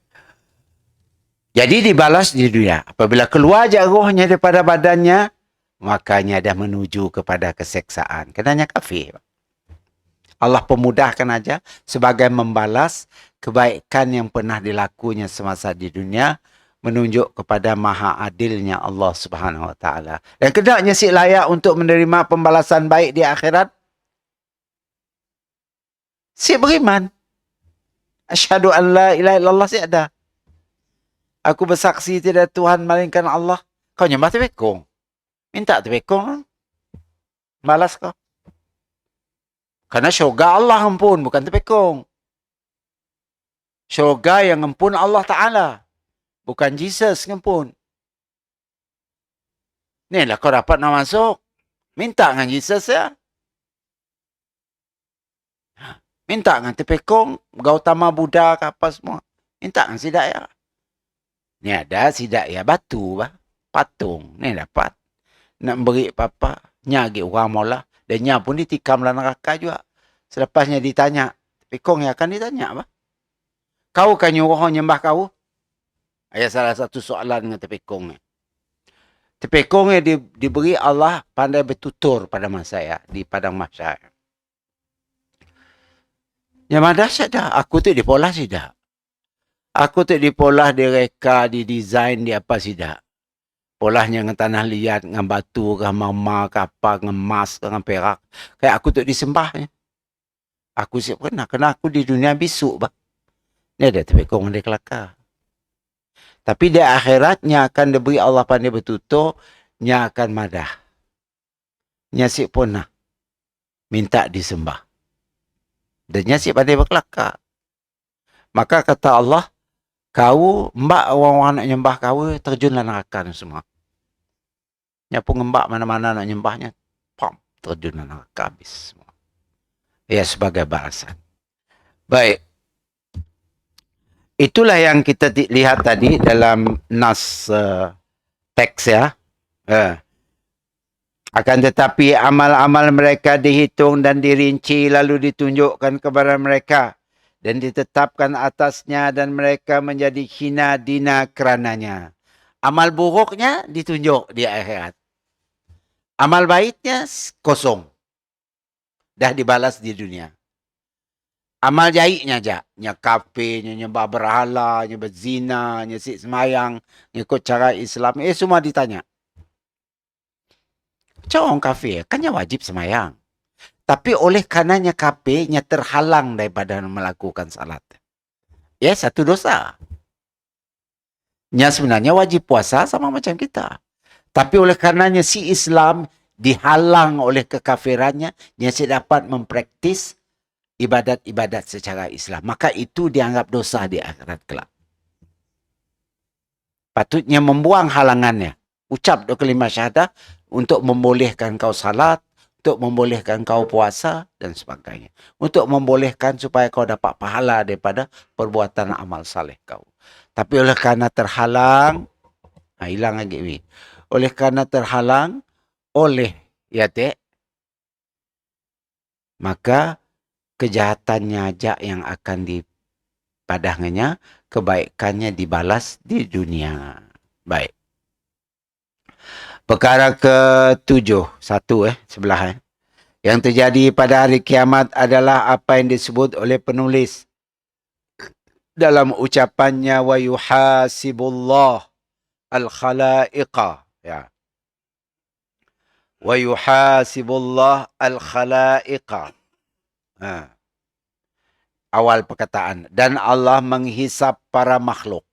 Jadi dibalas di dunia. Apabila keluar je rohnya daripada badannya, makanya dah menuju kepada keseksaan. Kenanya kafir. Allah pemudahkan aja sebagai membalas kebaikan yang pernah dilakunya semasa di dunia, menunjuk kepada maha adilnya Allah Subhanahu Wa Taala. Dan kedaknya si layak untuk menerima pembalasan baik di akhirat. Si beriman. Asyhadu an la ilaha illallah si ada. Aku bersaksi tidak Tuhan melainkan Allah. Kau nyembah tepekong. Minta tepekong. Balas kau. Karena syurga Allah ampun, bukan tepekong. Syurga yang ampun Allah Ta'ala. Bukan Jesus ampun. Ni lah kau dapat nak masuk. Minta dengan Jesus ya. Minta dengan tepekong. Gautama Buddha ke apa semua. Minta dengan sidak ya. Ni ada sidak ya batu bah. Patung. Ni dapat. Nak beri apa-apa. Nyagi orang maulah. Dan nya pun ditikam dalam neraka juga. Selepasnya ditanya. Tepekong yang akan ditanya bah. Kau kan nyuruh nyembah kau? Ada salah satu soalan dengan tepekong ni. Tepekong yang diberi Allah pandai bertutur pada masa ya. Di padang mahsyar. Yang mana dahsyat dah. Aku tu dipolah sidak. Aku tu dipolah, direka, didesain, di apa sidak. Polahnya dengan tanah liat, dengan batu, dengan mama, ke apa, dengan emas, dengan perak. Kayak aku tu disembahnya. Aku siap kena. Kena aku di dunia bisuk bah. Ni ada tepekong dia kelakar. Tapi di akhiratnya akan diberi Allah pandai bertutur, nya akan madah. Nya siap pun nah. Minta disembah. Dan nya siap pandai berkelakar. Maka kata Allah, kau, mbak orang-orang nak nyembah kau, terjunlah neraka semua. Nya pun mbak mana-mana nak nyembahnya, pam, terjunlah neraka habis semua. Ya, sebagai balasan. Baik. Itulah yang kita lihat tadi dalam nas teks ya. Akan tetapi amal-amal mereka dihitung dan dirinci lalu ditunjukkan kepada mereka. Dan ditetapkan atasnya dan mereka menjadi hina dina kerananya. Amal buruknya ditunjuk di akhirat. Amal baiknya kosong. Dah dibalas di dunia. Amal jaiknya aja. Nya kafe, nya nyembah berhala, nya berzina, nya sik semayang, ngikut cara Islam. Semua ditanya. Macam orang kafe, kan nya wajib semayang. Tapi oleh karenanya kafe, nya terhalang daripada melakukan salat. Ya, satu dosa. Nya sebenarnya wajib puasa sama macam kita. Tapi oleh karenanya si Islam dihalang oleh kekafirannya, nya tidak dapat mempraktis ibadat-ibadat secara Islam. Maka itu dianggap dosa di akhirat kelak. Patutnya membuang halangannya. Ucap dua kalimah syahadah untuk membolehkan kau salat, untuk membolehkan kau puasa dan sebagainya. Untuk membolehkan supaya kau dapat pahala daripada perbuatan amal saleh kau. Tapi oleh kerana terhalang, hilang lagi ni. Oleh kerana terhalang oleh maka kejahatannya aja yang akan dipadahnya, kebaikannya dibalas di dunia. Baik. Perkara ke-7, sebelah. Yang terjadi pada hari kiamat adalah apa yang disebut oleh penulis dalam ucapannya wa yuhasibullah al-khalaiqa. Ya. Wa yuhasibullah al-khalaiqa. Awal perkataan. Dan Allah menghisap para makhluk.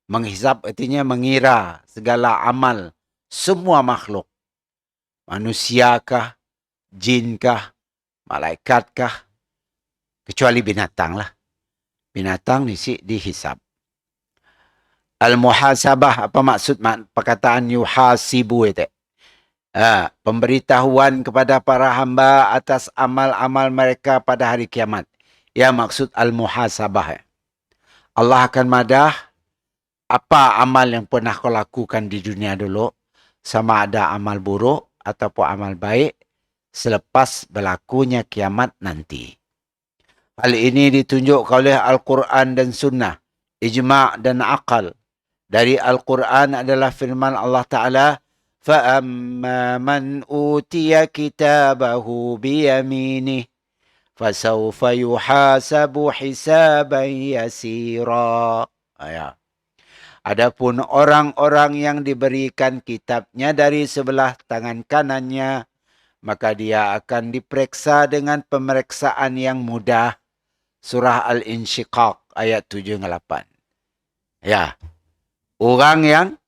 Menghisap artinya mengira segala amal semua makhluk. manusiakah, jinkah, malaikatkah, kecuali binatang lah. Binatang dihisab. Al-muhasabah, apa maksud perkataan yuhasibu itu? Pemberitahuan kepada para hamba atas amal-amal mereka pada hari kiamat. Ya, maksud al-muhasabah. Allah akan madah apa amal yang pernah kau lakukan di dunia dulu, sama ada amal buruk ataupun amal baik, selepas berlakunya kiamat nanti. Hal ini ditunjukkan oleh Al-Quran dan Sunnah, ijma' dan akal. Dari Al-Quran adalah firman Allah Ta'ala, فَأَمَّا مَنْ أُوتِيَ كِتَابَهُ بِيَمِينِهِ فَسَوْفَ يُحَاسَبُ حِسَابًا يَسِيرًا. Adapun orang-orang yang diberikan kitabnya dari sebelah tangan kanannya, maka dia akan diperiksa dengan pemeriksaan yang mudah. Surah Al-Insyiqaq ayat 7 dan 8. Ya. Orang yang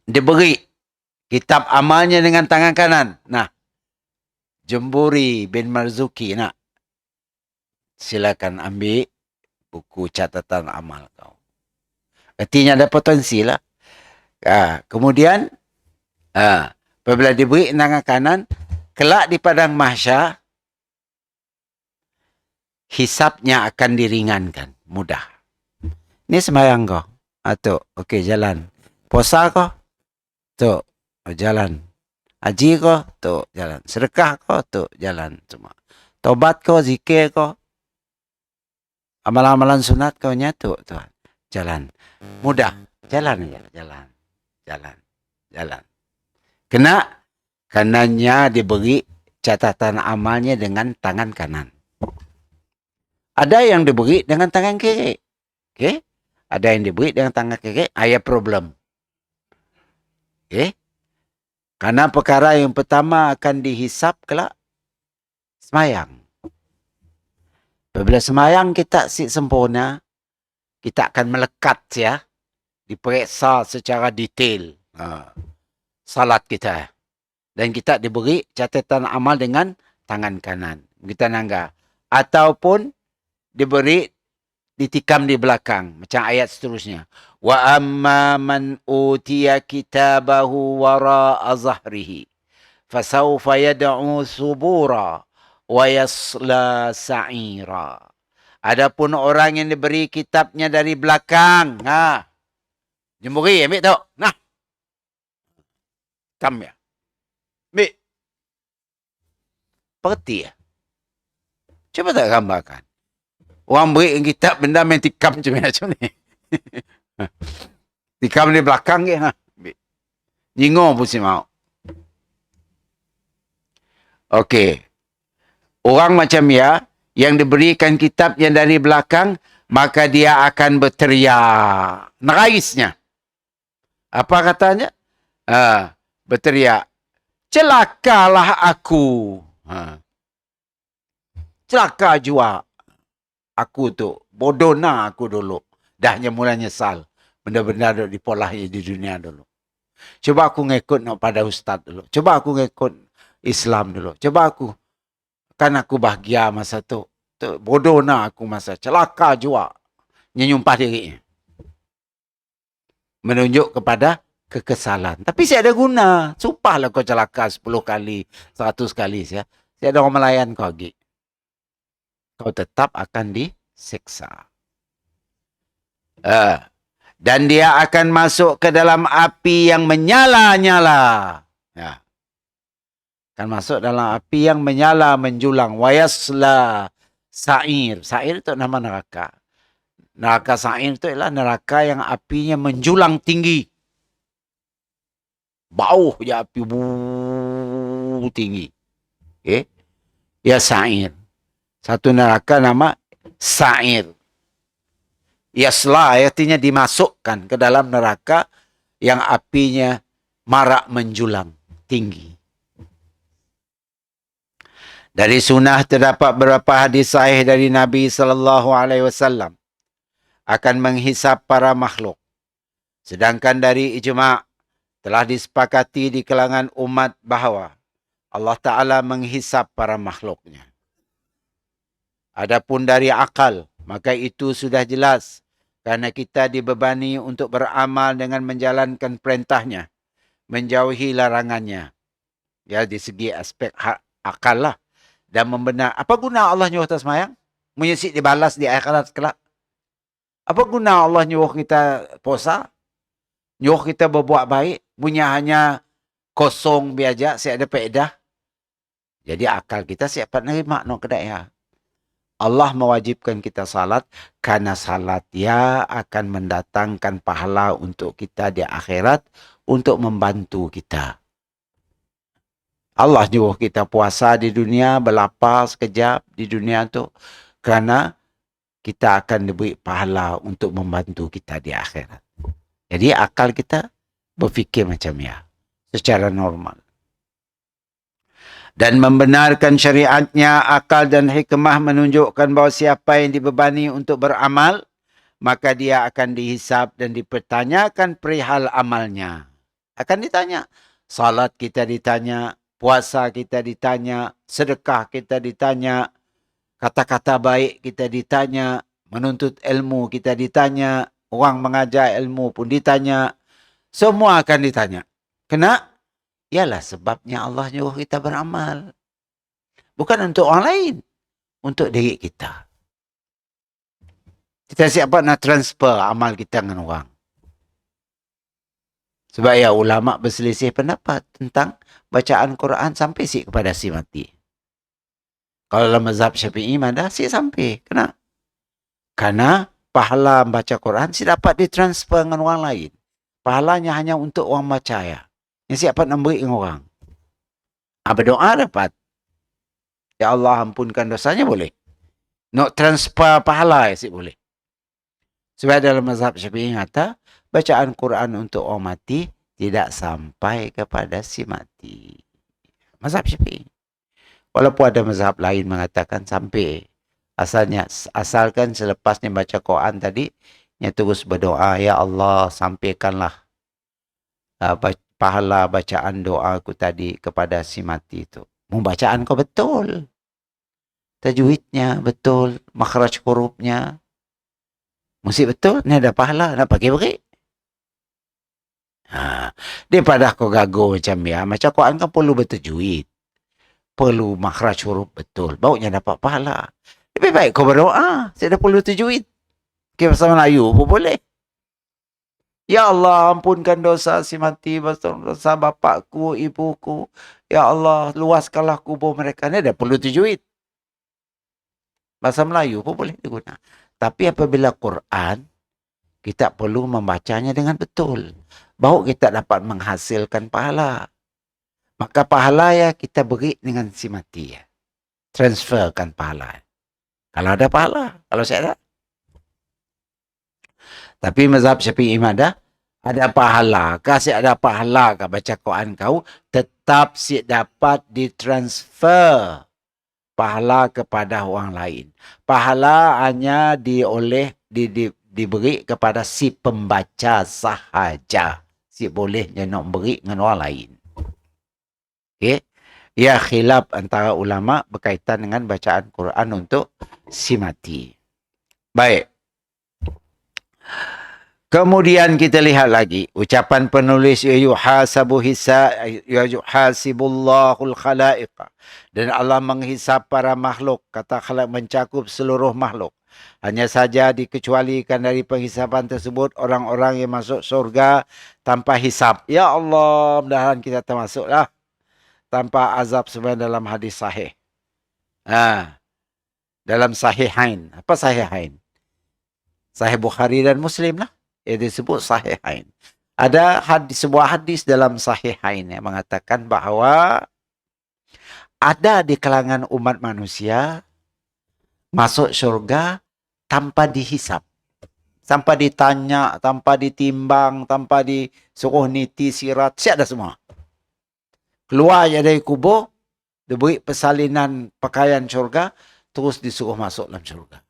diberi kitab amalnya dengan tangan kanan. Nah, Jemburi bin Marzuki nak. Silakan ambil buku catatan amal kau. Artinya ada potensi lah. Kemudian, apabila diberi tangan kanan, kelak di padang mahsyar, hisabnya akan diringankan. Mudah. Ini sembahyang kau. Tok, okey jalan. Puasa kau? Tok, jalan. Haji kau? Tok, jalan. Sedekah kau? Tok, jalan. Semua. Tobat kau, zikir kau? Amalan-amalan sunat kau nyatu, Tuhan. Jalan. Mudah. Jalan aja. Jalan. Kena kanannya diberi catatan amalnya dengan tangan kanan. Ada yang diberi dengan tangan kiri. Okey? Ada yang diberi dengan tangan kiri, ada problem. Okey? Karena perkara yang pertama akan dihisap kelak semayang. Apabila semayang kita sempurna, kita akan melekat ya, diperiksa secara detail salat kita. Dan kita diberi catatan amal dengan tangan kanan. Kita nangga. Ataupun diberi ditikam di belakang. Macam ayat seterusnya. Wa amma man utiya kitabahu wara'a zahrihi. Fasawfa yad'u subura. Wa yasla sa'ira. Adapun orang yang diberi kitabnya dari belakang. Jemburi, ambil tau. Nah. Kam ya. Ambil. Perti ya. Cuba tak gambarkan. Orang beri kitab benda main tikam macam ni. Tikam di belakang ke. Nyingor pun si mau. Okey. Orang macam ya, yang diberikan kitab yang dari belakang, maka dia akan berteriak. Neraisnya. Apa katanya? Berteriak. Celakalah aku. Celaka jua. Aku tu, bodoh nak aku dulu. Dahnya mula nyesal. Benda-benda duk dipolahi di dunia dulu. Cuba aku ngikut nak pada ustaz dulu. Cuba aku ngikut Islam dulu. Cuba aku. Kan aku bahagia masa tu. Bodoh nak aku masa. Celaka jua. Nyenyumpah diri. Menunjuk kepada kekesalan. Tapi saya ada guna. Sumpahlah kau celaka 10 kali, 100 kali. Saya ada orang melayan kau lagi. Kau tetap akan disiksa. Dan dia akan masuk ke dalam api yang menyala-nyala. Ya. Akan masuk dalam api yang menyala, menjulang. Wayasla sa'ir. Sa'ir itu nama neraka. Neraka sa'ir itu adalah neraka yang apinya menjulang tinggi. Bau je api tinggi. Okay? Ya sa'ir. Satu neraka nama sa'ir. Yasla artinya dimasukkan ke dalam neraka yang apinya marak menjulang tinggi. Dari sunnah terdapat beberapa hadis sahih dari Nabi SAW akan menghisap para makhluk. Sedangkan dari ijma' telah disepakati di kalangan umat bahawa Allah Ta'ala menghisap para makhluknya. Adapun dari akal, maka itu sudah jelas kerana kita dibebani untuk beramal dengan menjalankan perintahnya, menjauhi larangannya. Ya, di segi aspek akal lah. Dan membenar. Apa guna Allah nyuruh kita semayang? Menyesik dibalas di akhirat kelak. Apa guna Allah nyuruh kita puasa? Nyuruh kita berbuat baik? Punya hanya kosong biaja, siap ada faedah. Jadi akal kita siap nerima no kedaya. Allah mewajibkan kita salat karena salat dia akan mendatangkan pahala untuk kita di akhirat untuk membantu kita. Allah nyuruh kita puasa di dunia, berlapar sekejap di dunia tu kerana kita akan diberi pahala untuk membantu kita di akhirat. Jadi akal kita berfikir macam ya, secara normal. Dan membenarkan syariatnya, akal dan hikmah menunjukkan bahawa siapa yang dibebani untuk beramal, maka dia akan dihisap dan dipertanyakan perihal amalnya. Akan ditanya. Salat kita ditanya, puasa kita ditanya, sedekah kita ditanya, kata-kata baik kita ditanya, menuntut ilmu kita ditanya, orang mengajar ilmu pun ditanya. Semua akan ditanya. Kena? Ialah sebabnya Allah nyuruh kita beramal. Bukan untuk orang lain. Untuk diri kita. Kita siapa nak transfer amal kita dengan orang. Sebab ya ulama berselisih pendapat tentang bacaan Quran sampai si kepada si mati. Kalau dalam mazhab Syafi'i mana si sampai. Kena? Karena pahala membaca Quran si dapat ditransfer dengan orang lain. Pahalanya hanya untuk orang baca ya. Yang siapa nak beri dengan orang. Berdoa dapat. Ya Allah ampunkan dosanya boleh. Nak transfer pahala ya boleh. Sebab dalam mazhab Syafi'i kata, bacaan Quran untuk orang mati tidak sampai kepada si mati. Mazhab Syafi'i. Walaupun ada mazhab lain mengatakan sampai. Asalkan selepasnya baca Quran tadi, dia terus berdoa, ya Allah sampaikanlah pahala bacaan doa aku tadi kepada si mati itu. Membacaan kau betul. Tajwidnya betul. Makhraj hurufnya. Mesti betul. Ini ada pahala. Nak pakai beri. Daripada kau gagal macam ya. Macam Quran kan perlu bertajwid. Perlu makhraj huruf betul. Baunya dapat pahala. Lebih baik kau berdoa. Saya dah perlu tajwid. Okay, bahasa Melayu pun boleh. Ya Allah, ampunkan dosa si mati, dosa bapakku, ibuku. Ya Allah, luaskanlah kubur mereka. Ini dah perlu tajwid. Bahasa Melayu pun boleh digunakan. Tapi apabila Quran, kita perlu membacanya dengan betul. Baru kita dapat menghasilkan pahala. Maka pahala ya kita beri dengan si mati ya. Transferkan pahala. Kalau ada pahala, kalau saya ada. Tapi mazhab Syafi'i ada pahala. Kasih ada pahala kah baca Quran kau, tetap si dapat ditransfer pahala kepada orang lain. Pahala hanya diberi kepada si pembaca sahaja. Si bolehnya nak beri dengan orang lain. Okey. Ya khilaf antara ulama berkaitan dengan bacaan Quran untuk si mati. Baik. Kemudian kita lihat lagi ucapan penulis yuhasibullahul khalaiq, dan Allah menghisap para makhluk. Kata khalaiq mencakup seluruh makhluk. Hanya saja dikecualikan dari penghisapan tersebut orang-orang yang masuk surga tanpa hisap. Ya Allah, mudah-mudahan kita termasuklah tanpa azab sebenarnya dalam hadis sahih. Dalam sahihain. Apa sahihain? Sahih Bukhari dan Muslim lah. Yang disebut sahihain. Ada sebuah hadis dalam sahihain yang mengatakan bahawa ada di kalangan umat manusia masuk syurga tanpa dihisap. Tanpa ditanya, tanpa ditimbang, tanpa disuruh niti sirat. Siap dah semua. Keluar dari kubur, diberi persalinan pakaian syurga, terus disuruh masuk dalam syurga.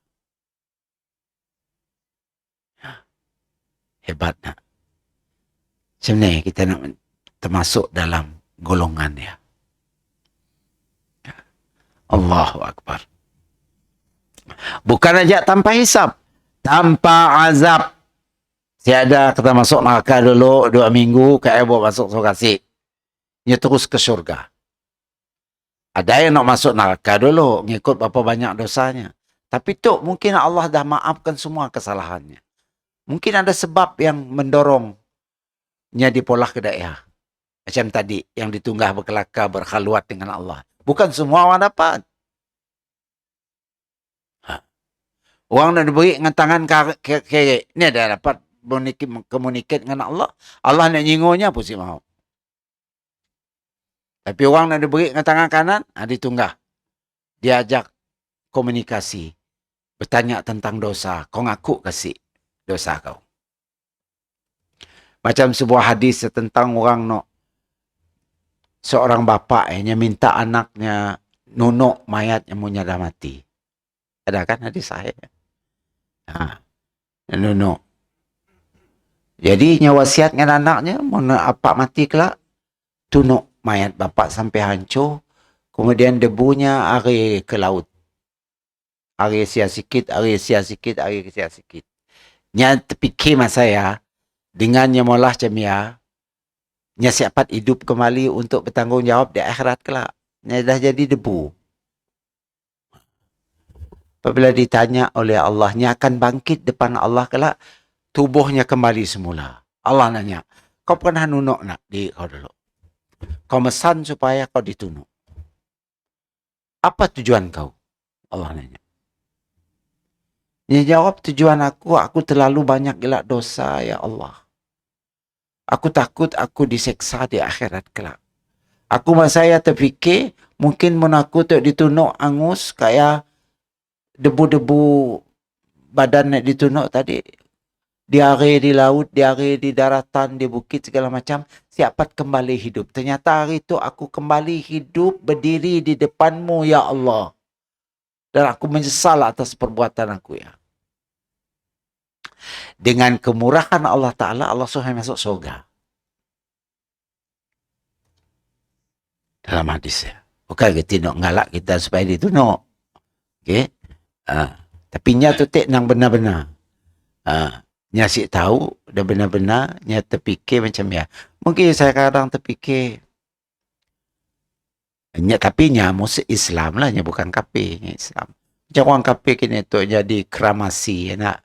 Hebat nak. Sebenarnya kita nak termasuk dalam golongannya. Allahu Akbar. Bukan aja tanpa hisab, tanpa azab. Tiada kita masuk neraka dulu 2 minggu, kayak bawa masuk surga sih. Dia terus ke surga. Ada yang nak masuk neraka dulu, ngikut berapa banyak dosanya. Tapi tu mungkin Allah dah maafkan semua kesalahannya. Mungkin ada sebab yang mendorongnya dipolah ke daerah. Macam tadi, yang ditunggah berkelakar, berkhaluat dengan Allah. Bukan semua orang dapat. Orang nak diberi dengan tangan kiri. Ni ada dapat komunikasi dengan Allah. Allah nak nyingonya pun si mahu. Tapi orang nak diberi dengan tangan kanan, ditunggah. Dia ajak komunikasi. Bertanya tentang dosa. Kau ngaku kasih dosa kau. Macam sebuah hadis tentang orang nak seorang bapa yang minta anaknya nunuk mayat yang punya dah mati. Ada kan hadis sahih? Nunuk. Jadi nya wasiat dengan anaknya mau apa mati kelak tunuk mayat bapa sampai hancur, kemudian debunya ari ke laut. Ari sia sikit, ari sia sikit, ari sia sikit. Nya terfikir masa saya dengan nya molah camia nya siapat hidup kembali untuk bertanggungjawab di akhirat kelak. Nya dah jadi debu. Apabila ditanya oleh Allah, nya akan bangkit depan Allah kelak, tubuhnya kembali semula. Allah nanya, kau pernah nunuk nak di kau dulu? Kau mesan supaya kau ditunuk. Apa tujuan kau? Allah nanya. Dia jawab, tujuan aku terlalu banyak gelak dosa, ya Allah. Aku takut aku diseksa di akhirat kelak. Aku masa saya terfikir, mungkin menaku untuk ditunuk angus, kayak debu-debu badan nak ditunuk tadi. Diare di laut, diare di daratan, di bukit, segala macam. Siapat kembali hidup. Ternyata hari itu aku kembali hidup, berdiri di depanmu, ya Allah. Dan aku menyesal atas perbuatan aku, ya. Dengan kemurahan Allah Ta'ala, Allah suruh masuk surga. Dalam hadis, ya. Bukan kita nak ngalak kita supaya ditunuk. Okay? Tapi nya tu tak nang benar-benar. Nya asyik tahu, dah benar-benar, nya terfikir macam ya. Mungkin saya kadang terfikir, tapi nya musik Islam lah, nya bukan kafir, nya Islam. Macam orang kafir kini tu jadi kremasi, nak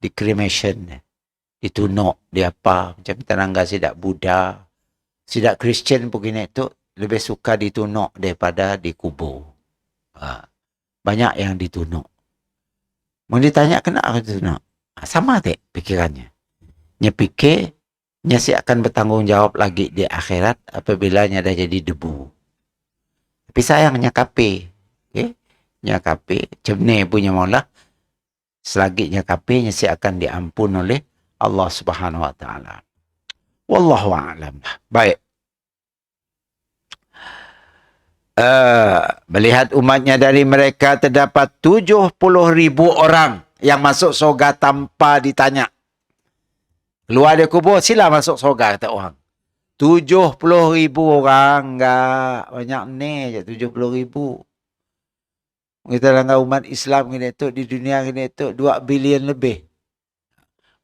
di cremation, ditunuk, dia apa, macam tenangga sidak Buddha, sidak Christian pun kini tu, lebih suka ditunuk daripada dikubur. Banyak yang ditunuk. Mau ditanya kenapa ditunuk? Sama tak pikirannya. Nya fikir, nya si akan bertanggungjawab lagi di akhirat apabila nya dah jadi debu. Tapi sayangnya kafir. Okay? Nya kafir. Macam ni punya maulah. Selagi nya kafir, nya si akan diampun oleh Allah Subhanahu Wa Taala. Wallahu a'lam. Baik. Melihat umatnya dari mereka terdapat 70,000 orang yang masuk surga tanpa ditanya. Keluar dari kubur, sila masuk surga, kata orang. 70,000 orang, enggak banyak ni je, 70,000. Kita langgar umat Islam kini tu, di dunia kini tu, 2 bilion lebih.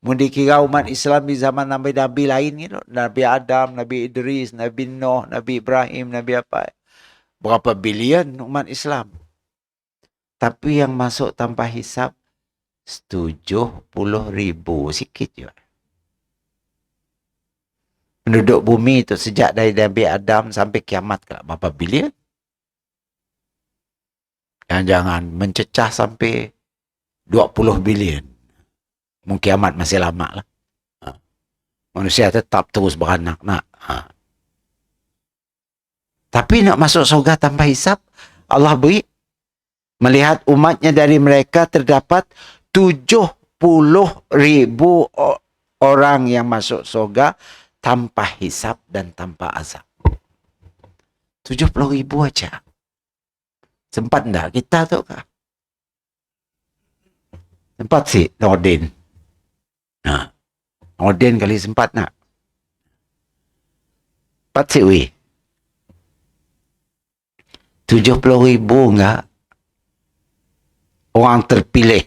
Mesti kira umat Islam di zaman Nabi-Nabi lain gitu. Nabi Adam, Nabi Idris, Nabi Nuh, Nabi Ibrahim, Nabi apa. Berapa bilion umat Islam. Tapi yang masuk tanpa hisab, 70,000, sikit je. Penduduk bumi itu sejak dari Nabi Adam sampai kiamat, berapa bilion? Jangan mencecah sampai 20 bilion. Mungkin kiamat masih lama lah. Manusia tetap terus beranak. Tapi nak masuk surga tanpa hisab, Allah beri, melihat umatnya dari mereka terdapat 70,000 orang yang masuk surga tanpa hisab dan tanpa azab. 70,000 aja. Sempat enggak kita tu kah? Sempat sih, Nordin. Nordin kali sempat nak. Pasti wi. 70,000 enggak orang terpilih.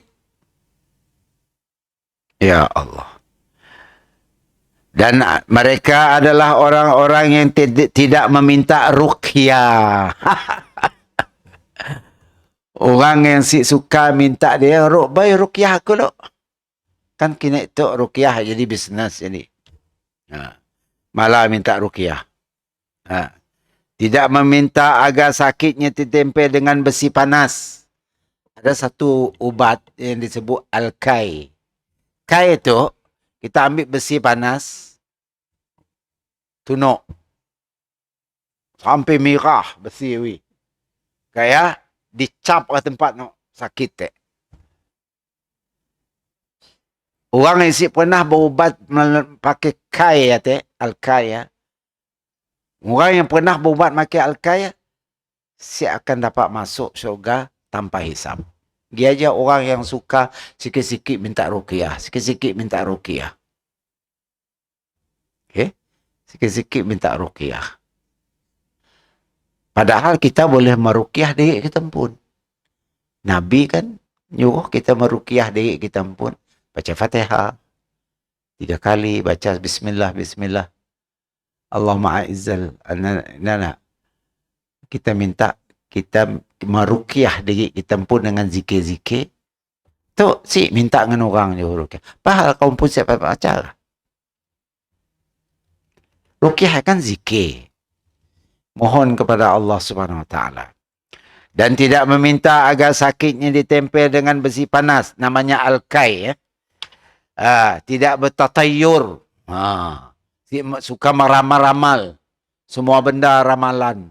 Ya Allah. Dan mereka adalah orang-orang yang tidak meminta ruqyah. Orang yang suka minta dia, bayar ruqyah aku lo. Kan kena itu ruqyah jadi bisnes ini. Malah minta ruqyah. Tidak meminta agar sakitnya ditempel dengan besi panas. Ada satu ubat yang disebut Al-Kai. Kai itu, kita ambil besi panas, tunuk. Sampai merah besi wi. Kayak dicap ke tempat no, sakit te. Orang yang pernah berubat pakai kai ya te, Al-Kai ya. Orang yang pernah berubat pakai Al-Kai, si akan dapat masuk syurga tanpa hisab. Dia aja orang yang suka sikit-sikit minta ruqyah, sikit-sikit minta ruqyah. Okey? Sikit-sikit minta ruqyah. Padahal kita boleh meruqyah diri kita pun. Nabi kan nyuruh kita meruqyah diri kita pun. Baca Fatihah 3 kali, baca bismillah, bismillah. Allahumma a'izzal. Kita minta kita meruqyah diri kita pun dengan zikir-zikir. Tu si minta dengan orang je ruqyah. Padahal kaum pun siap baca. Ruqyah kan zikir. Mohon kepada Allah Subhanahu Wa Taala. Dan tidak meminta agar sakitnya ditempel dengan besi panas. Namanya Al-Kai. Ya. Tidak bertatayur. Suka meramal-ramal. Semua benda ramalan.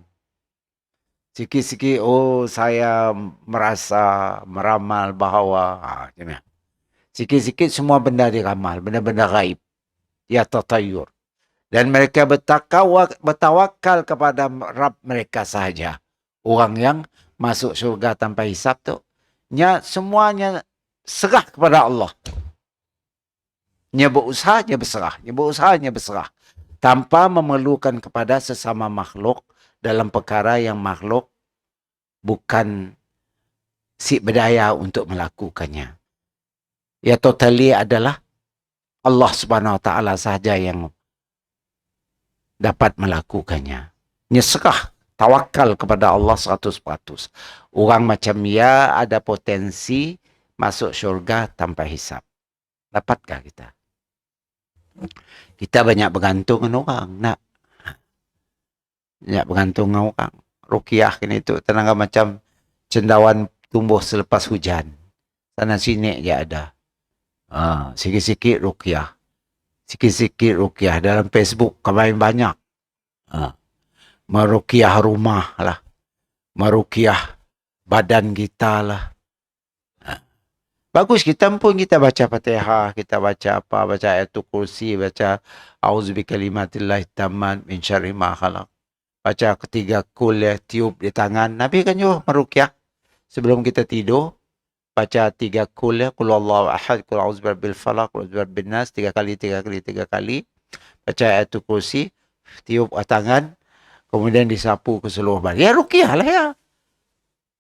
Sikit-sikit, saya merasa meramal bahawa. Sikit-sikit semua benda diramal. Benda-benda gaib. Ya tatayur. Dan mereka bertawakal kepada Rabb mereka sahaja. Orang yang masuk syurga tanpa hisab tu. Semuanya serah kepada Allah. Nya berusaha, nya berserah. Nya berusaha, nya berserah. Tanpa memerlukan kepada sesama makhluk dalam perkara yang makhluk bukan si berdaya untuk melakukannya. Ya totally adalah Allah Subhanahu Wa Taala sahaja yang dapat melakukannya. Nya serah, tawakal kepada Allah 100%. Orang macam dia ada potensi masuk syurga tanpa hisab. Dapatkah kita? Kita banyak bergantung dengan orang. Banyak bergantung dengan orang. Ruqyah ini tu tenaga macam cendawan tumbuh selepas hujan. Sana sini je ada. Sikit-sikit ruqyah. Sikit-sikit ruqyah. Dalam Facebook kemarin banyak. Meruqyah rumah lah. Meruqyah badan kita lah. Bagus, kita pun kita baca Fatihah, kita baca apa, baca Ayatul Kursi, baca A'udzubikalimatillah tammat min syarri ma khalaq. Baca ketiga kul ya, tiup di tangan. Nabi kan juga meruqyah sebelum kita tidur. Baca 3 kul ya, kul Allahu ahad, kul a'udzubirabbil falaq, kul a'udzubirabbin nas, 3 kali. Baca Ayatul Kursi, tiup di tangan, kemudian disapu ke seluruh badan. Ya ruqyah lah ya.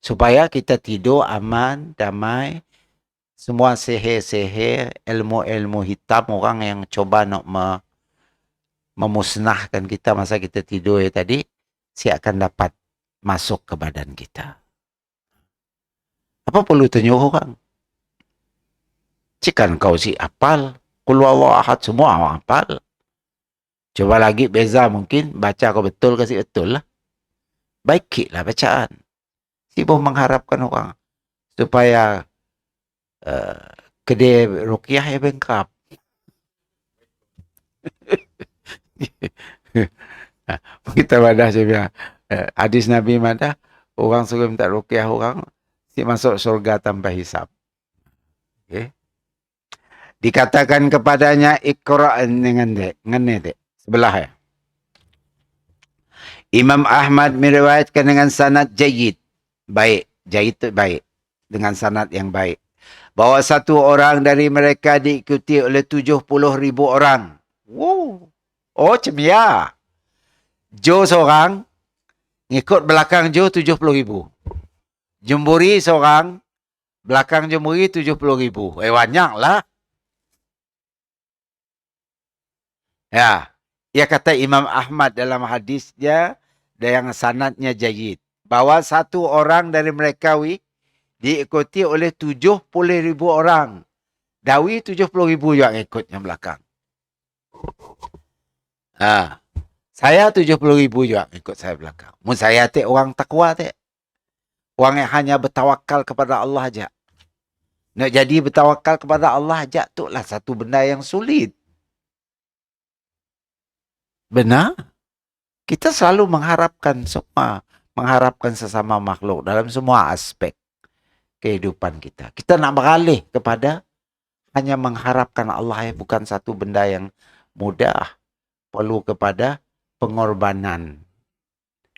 Supaya kita tidur aman, damai. Semua sihir-sihir, ilmu-ilmu hitam orang yang coba nak memusnahkan kita masa kita tidur tadi, akan dapat masuk ke badan kita. Apa perlu tunjuk orang? Jika kau hafal, Qul huwallahu ahad, semua orang hafal. Coba lagi beza mungkin, baca kau betul kasih betul lah. Baiklah bacaan. Sibuk mengharapkan orang supaya kedai ruqyah ya bengkap. Kita madah saya bilang, hadis Nabi madah, orang suruh minta ruqyah orang, si masuk surga tanpa hisab. Okay. Dikatakan kepadanya, Iqra' dengan dek. Sebelah ya. Imam Ahmad meriwayatkan dengan sanad jayyid. Baik. Jayyid itu baik. Dengan sanad yang baik. Bahawa satu orang dari mereka diikuti oleh 70,000 orang. Wow. Oh, cemia. Jo seorang, ngikut belakang Jo 70.000. Jemburi seorang, belakang jemburi 70.000. Banyak lah. Ya, ia kata Imam Ahmad dalam hadisnya yang sanadnya jayyid. Bahawa satu orang dari mereka diikuti oleh 70.000 orang. Dawi 70.000 yang ikut yang belakang. Saya 70.000 juga ikut saya belakang. Saya orang takwa . Orang yang hanya bertawakal kepada Allah aja. Nak jadi bertawakal kepada Allah aja tu lah satu benda yang sulit. Benar? Kita selalu mengharapkan sesama makhluk dalam semua aspek kehidupan kita. Kita nak beralih kepada hanya mengharapkan Allah, bukan satu benda yang mudah. Perlu kepada pengorbanan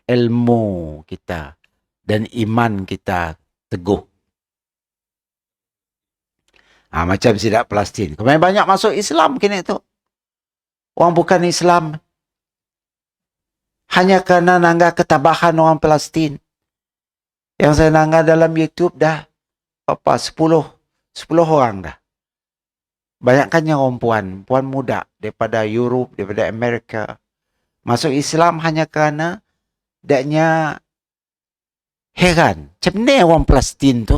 ilmu kita dan iman kita teguh. Macam sidak Palestin. Kemarin banyak masuk Islam kini tu. Orang bukan Islam hanya kerana nangga ketabahan orang Palestin. Yang saya nangga dalam YouTube dah 10 orang dah. Banyakkannya orang puan muda daripada Europe, daripada Amerika. Masuk Islam hanya kerana daknya heran. Macam mana orang Palestin tu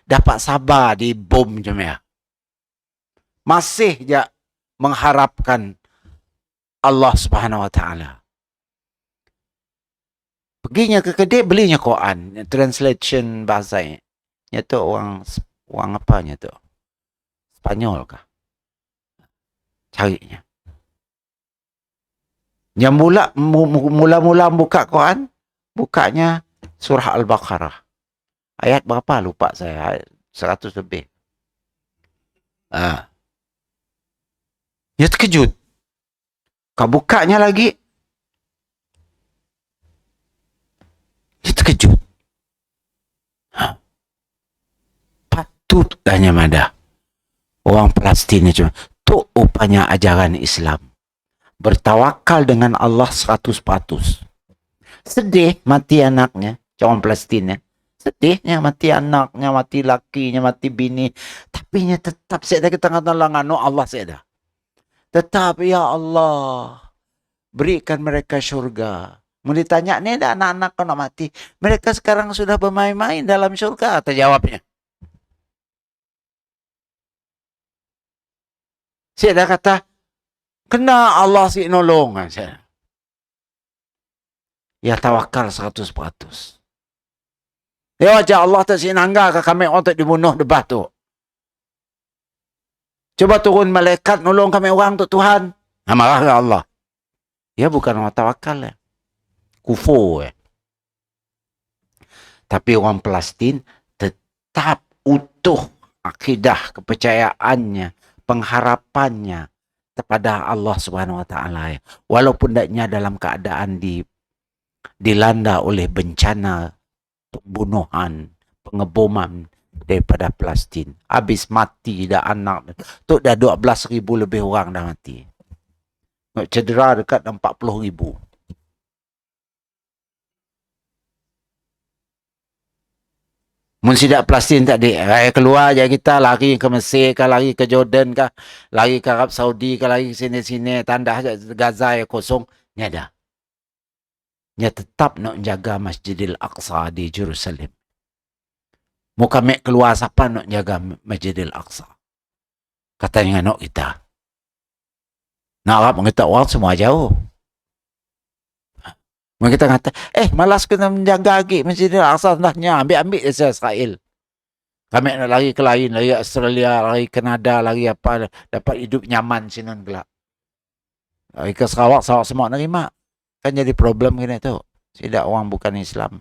dapat sabar di bom macam ni. Masih je mengharapkan Allah Subhanahu Wa Taala. Perginya ke kedai, belinya Quran. Translation bahasa nya tu orang apanya tu? Spanyol kah? Carinya. Yang mula-mula buka Quran, bukanya surah Al-Baqarah. Ayat berapa lupa saya, 100 lebih. Dia terkejut. Kau bukanya lagi, dia terkejut. Patut tanya mada. Orang Palestin cuma tu upanya ajaran Islam. Bertawakal dengan Allah 100%. Sedih mati anaknya, orang Palestin ya. Sedihnya mati anaknya, mati lakinya, mati bini. Tapi nya tetap saya kita tengah-tengah Allah saya dah. Tetap ya Allah, berikan mereka syurga. Mau ditanya, ni dah anak-anak kau nak mati. Mereka sekarang sudah bermain-main dalam syurga. Terjawabnya. Saya dah kata, kena Allah si nolong. Ya tawakal 100%. Ya wajah Allah tak si nangga ke kami untuk dibunuh debah tu. Coba turun malaikat nolong kami orang tu Tuhan. Marah ke Allah. Ya bukan orang tawakal ya. Kufur ya. Tapi orang Palestin tetap utuh akidah kepercayaannya, pengharapannya kepada Allah Subhanahu Wa Taala. Walaupun daknya dalam keadaan dilanda oleh bencana, pembunuhan, pengeboman daripada Palestin. Habis mati dah anak. Tu dah 12,000 lebih orang dah mati. Cedera dekat 40,000. Mun sidak Palestin tak ada. Keluar je kita, lari ke Mesir ke, lari ke Jordan ke, lari ke Arab Saudi ke, lari ke sini-sini, tandah Gaza yang kosong. Ni ada. Nya tetap nak jaga Masjidil Aqsa di Jerusalem. Muka mek keluar siapa nak jaga Masjidil Aqsa. Katanya nak kita. Nak Arab kita orang semua jauh. Mereka kita kata, malas kena menjaga lagi Masjidil Aqsa sendahnya. Ambil je Israel. Kami nak lari ke lain, lari Australia, lari Kanada, lari apa, dapat hidup nyaman sini gelap. Lari ke Sarawak semua nerima. Kan jadi problem kena tu. Tidak orang bukan Islam.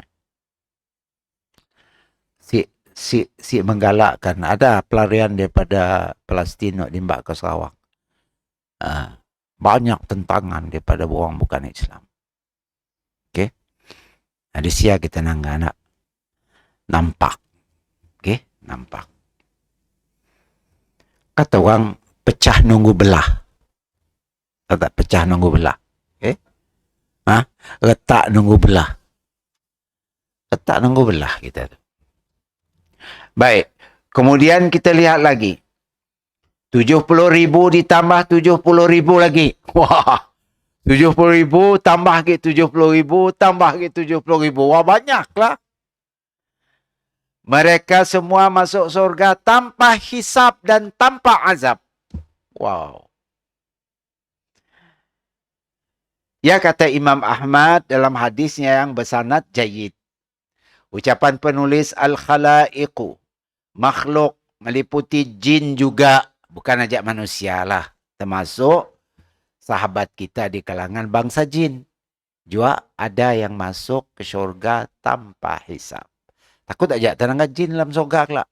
Si menggalakkan. Ada pelarian daripada Palestin nak dimbak ke Sarawak. Banyak tentangan daripada orang bukan Islam. Okay. Di sia kita nak nampak. Okay. Nampak. Kata orang pecah nunggu belah. Tak pecah nunggu belah. Okay. Ha? Letak nunggu belah. Letak nunggu belah kita tu. Baik. Kemudian kita lihat lagi. 70,000 ditambah 70,000 lagi. Wah. 70,000 tambah lagi 70,000 tambah lagi 70,000. Wah, banyaklah. Mereka semua masuk surga tanpa hisab dan tanpa azab. Wow. Ya, kata Imam Ahmad dalam hadisnya yang bersanad jayyid. Ucapan penulis al-khalaiqu, makhluk meliputi jin juga, bukan ajak manusia lah. Termasuk sahabat kita di kalangan bangsa jin. Juga ada yang masuk ke syurga tanpa hisab. Takut ajak tenaga jin dalam syurga kelak.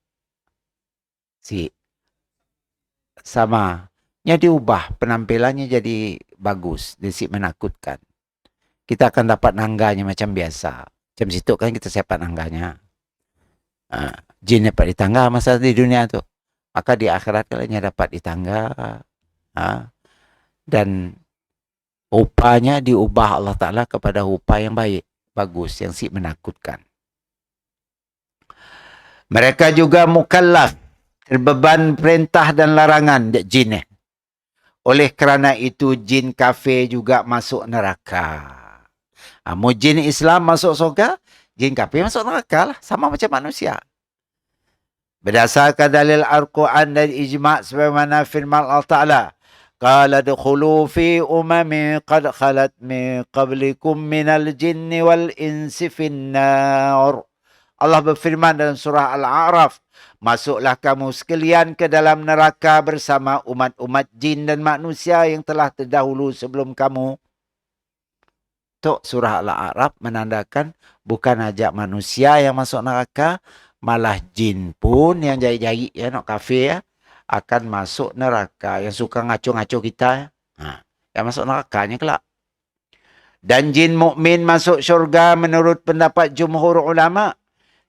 Sama. Nya diubah, penampilannya jadi bagus, jadi menakutkan. Kita akan dapat nangganya macam biasa. Macam situ kan kita siapkan nangganya. Jin dapat di tangga masa di dunia tu. Maka di akhirat kalanya dapat di tangga. Dan rupanya diubah Allah Ta'ala kepada rupa yang baik, bagus, yang menakutkan. Mereka juga mukallaf, terbeban perintah dan larangan jin. Oleh kerana itu jin kafir juga masuk neraka. Mau jin Islam masuk surga, jin kafir masuk neraka lah. Sama macam manusia. Berdasarkan dalil Al-Quran dan ijma' sebagaimana firman Allah Ta'ala. Qala dukhulu fi umami qad khalat min qablikum minal jinni wal insi finnar. Allah berfirman dalam surah Al-A'raf, masuklah kamu sekalian ke dalam neraka bersama umat-umat jin dan manusia yang telah terdahulu sebelum kamu. Tok surah Al-A'raf menandakan bukan ajak manusia yang masuk neraka, malah jin pun yang jahit-jahit ya, nak kafir ya, akan masuk neraka. Yang suka ngaco-ngaco kita, yang masuk nerakanya kelak. Dan jin mukmin masuk syurga menurut pendapat jumhur ulama.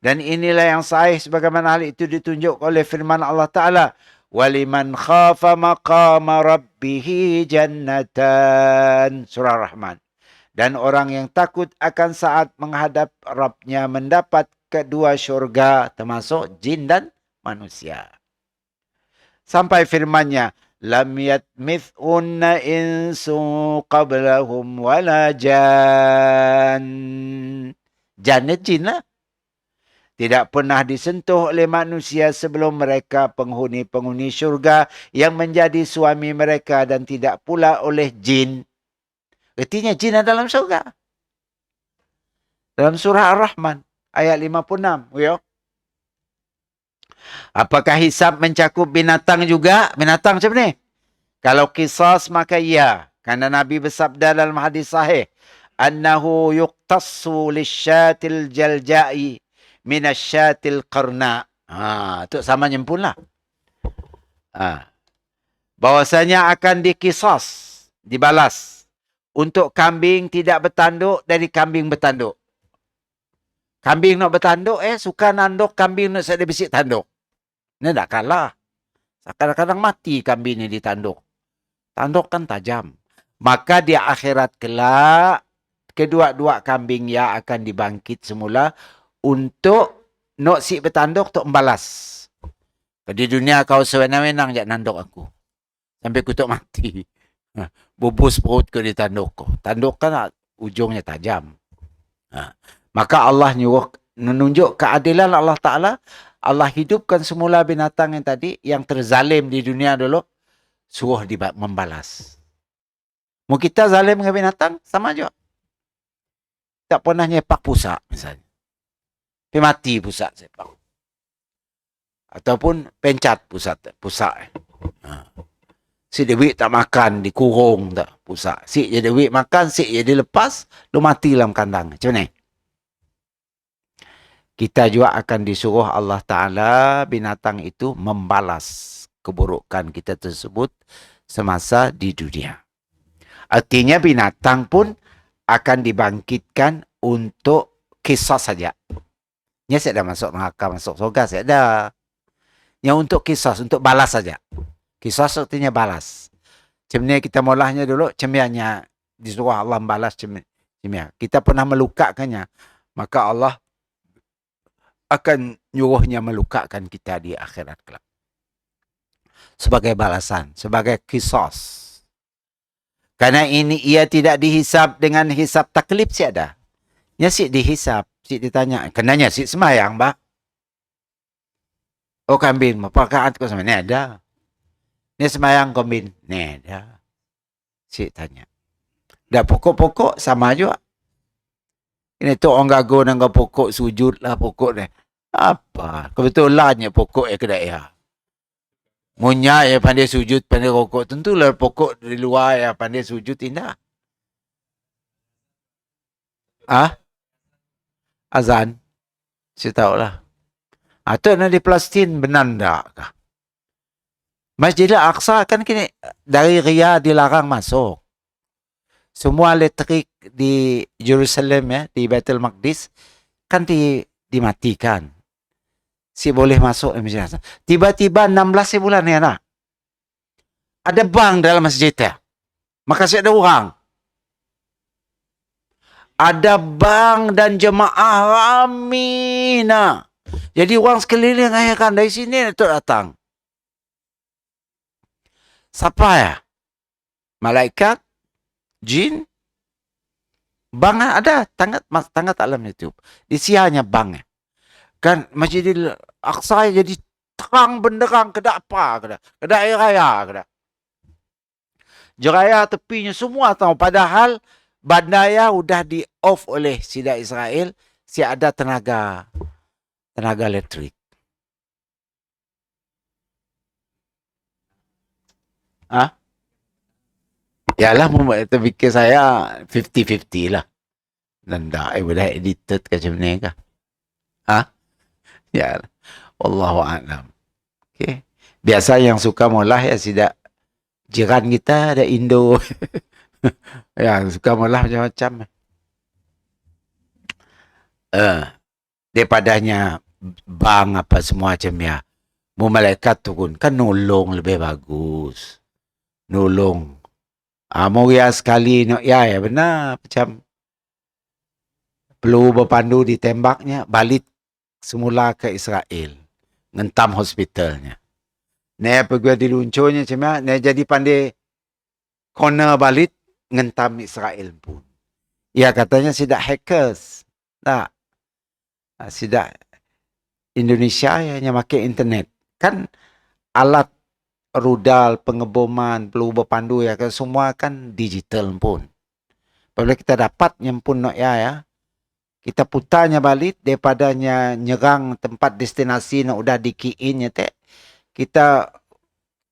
Dan inilah yang sahih sebagaimana hal itu ditunjuk oleh firman Allah Ta'ala. وَلِمَنْ خَافَ مَقَامَ رَبِّهِ جَنَّتَانِ. Surah Rahman. Dan orang yang takut akan saat menghadap Rabbnya mendapat kedua syurga, termasuk jin dan manusia. Sampai firmannya, لَمْ يَتْمِثْهُنَّ إِنْسٌ قَبْلَهُمْ وَلَا جَانٌ. Jannya jin lah. Tidak pernah disentuh oleh manusia sebelum mereka penghuni-penghuni syurga yang menjadi suami mereka, dan tidak pula oleh jin. Artinya jin ada dalam syurga. Dalam surah Ar-Rahman ayat 56. Ya. Apakah hisab mencakup binatang juga? Binatang macam ni? Kalau qisas maka ya. Karena Nabi bersabda dalam hadis sahih, annahu yuqtassu lisyatil jalja'i minasyatil qarna. Itu sama nyempun lah. Bahwasanya akan dikisas, dibalas untuk kambing tidak bertanduk dari kambing bertanduk. Kambing nak bertanduk, suka nanduk, kambing nak sedih bisik tanduk. Ini tak kalah. Kadang-kadang mati kambing ini ditanduk. Tanduk kan tajam. Maka di akhirat kelak, kedua-dua kambing yang akan dibangkit semula untuk nak si bertanduk untuk membalas. Di dunia kau sewenang-wenang jak nanduk aku. Sampai aku tak mati. Bubus perut ke di tanduk kau. Tanduk kan ujungnya tajam. Maka Allah nyuruh menunjuk keadilan Allah Ta'ala. Allah hidupkan semula binatang yang tadi, yang terzalim di dunia dulu, suruh membalas. Mau kita zalim dengan binatang, sama juga. Tak pernah nyepak pusat misalnya. Mati pusat sepak. Ataupun pencat pusat. Si Dewi tak makan, dikurung tak pusat. Si je Dewi makan, si je dilepas, lu mati dalam kandang. Macam ni? Kita juga akan disuruh Allah Ta'ala binatang itu membalas keburukan kita tersebut semasa di dunia. Artinya binatang pun akan dibangkitkan untuk kisah saja. Nya saya dah masuk neraka, masuk surga, saya dah. Yang untuk kisah, untuk balas saja. Kisah artinya balas. Macam ni kita mulahnya dulu, cemiannya disuruh Allah balas Kita pernah melukakannya, maka Allah akan nyuruhnya melukakan kita di akhirat kelak. Sebagai balasan, sebagai kisos. Karena ini ia tidak dihisap dengan hisap taklif siada. Ya si dihisap, si ditanya. Kenanya si semayang, Mbak. Oh kambing, apakah kau sama? Ni ada. Ni semayang kambing. Ni ada. Si tanya. Dah pokok-pokok sama juga. Ini tu orang gago dengan pokok sujud lah pokok ni. Apa? Kebetulannya pokok kedai ya. Munya ya pandai sujud, pandai rokok. Tentulah pokok di luar ya pandai sujud indah. Azan. Saya tahu lah. Atau nak di Palestin benar tak kah? Masjid Al-Aqsa kan kini dari Riyadh dilarang masuk. Semua elektrik di Jerusalem ya, di Baitul Maqdis kan dimatikan. Si boleh masuk Masjid Al-Aqsa. Tiba-tiba 16 bulan ya nak. Ada bank dalam masjid ya. Maka ada orang. Ada bank dan jemaah ramai nak. Jadi orang sekeliling ayahkan dari sini itu datang. Siapa ya? Malaikat? Jin? Bank ada. Tanggat alam YouTube. Di sianya bank. Kan Masjidil Aqsa jadi terang benderang kedak apa. Kedak air raya. Kedak. Jeraya tepinya semua tahu. Padahal bandaya sudah di off oleh Sida Israel. Si ada tenaga elektrik. Yalah, terfikir saya 50-50 lah. Dan dah, boleh edited macam ni kah? Ya, Wallahu'alam. Okay. Biasa yang suka molah ya Sida. Jiran kita ada Indo. Ya, suka molah macam-macam. Daripadanya bang apa semua macam ya. Mu malaikat turun kan nolong lebih bagus. Nolong. Mau ya sekali ya benar macam perlu berpandu ditembaknya balik semula ke Israel. Ngentam hospitalnya. Ni pergi diluncurnya macam ya. Ni jadi pandai corner balik ngentam Israel pun. Ya katanya sidak hackers. Tak. Sidak Indonesia hanya pakai internet. Kan alat rudal, pengeboman, perlu berpandu ya kan semua kan digital pun. Apabila kita dapat nyempun nak ya, kita putarnya balik daripadanya nyerang tempat destinasi nak udah di key in ya kita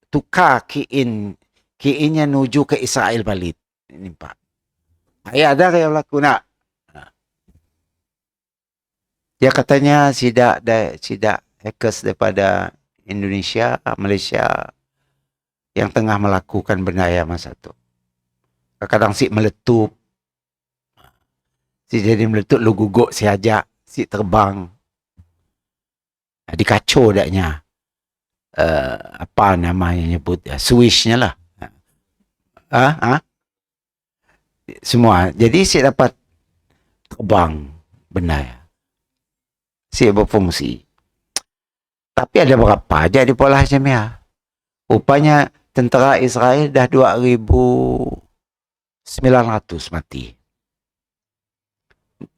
tukar key in-nya nuju ke Israel balik. Ini Pak. Ya ada yang berlaku nak. Dia katanya sidak hackers daripada Indonesia, Malaysia yang tengah melakukan benda masa tu. Kadang-kadang si meletup. Si jadi meletup lu guguk si ajak, si terbang. Dikacau daknya. Apa namanya nyebut switch-nya lah. Semua. Jadi si dapat terbang benda ya. Si berfungsi. Tapi ada berapa aja di pola macam ya. Rupanya tentera Israel dah 2,900 mati.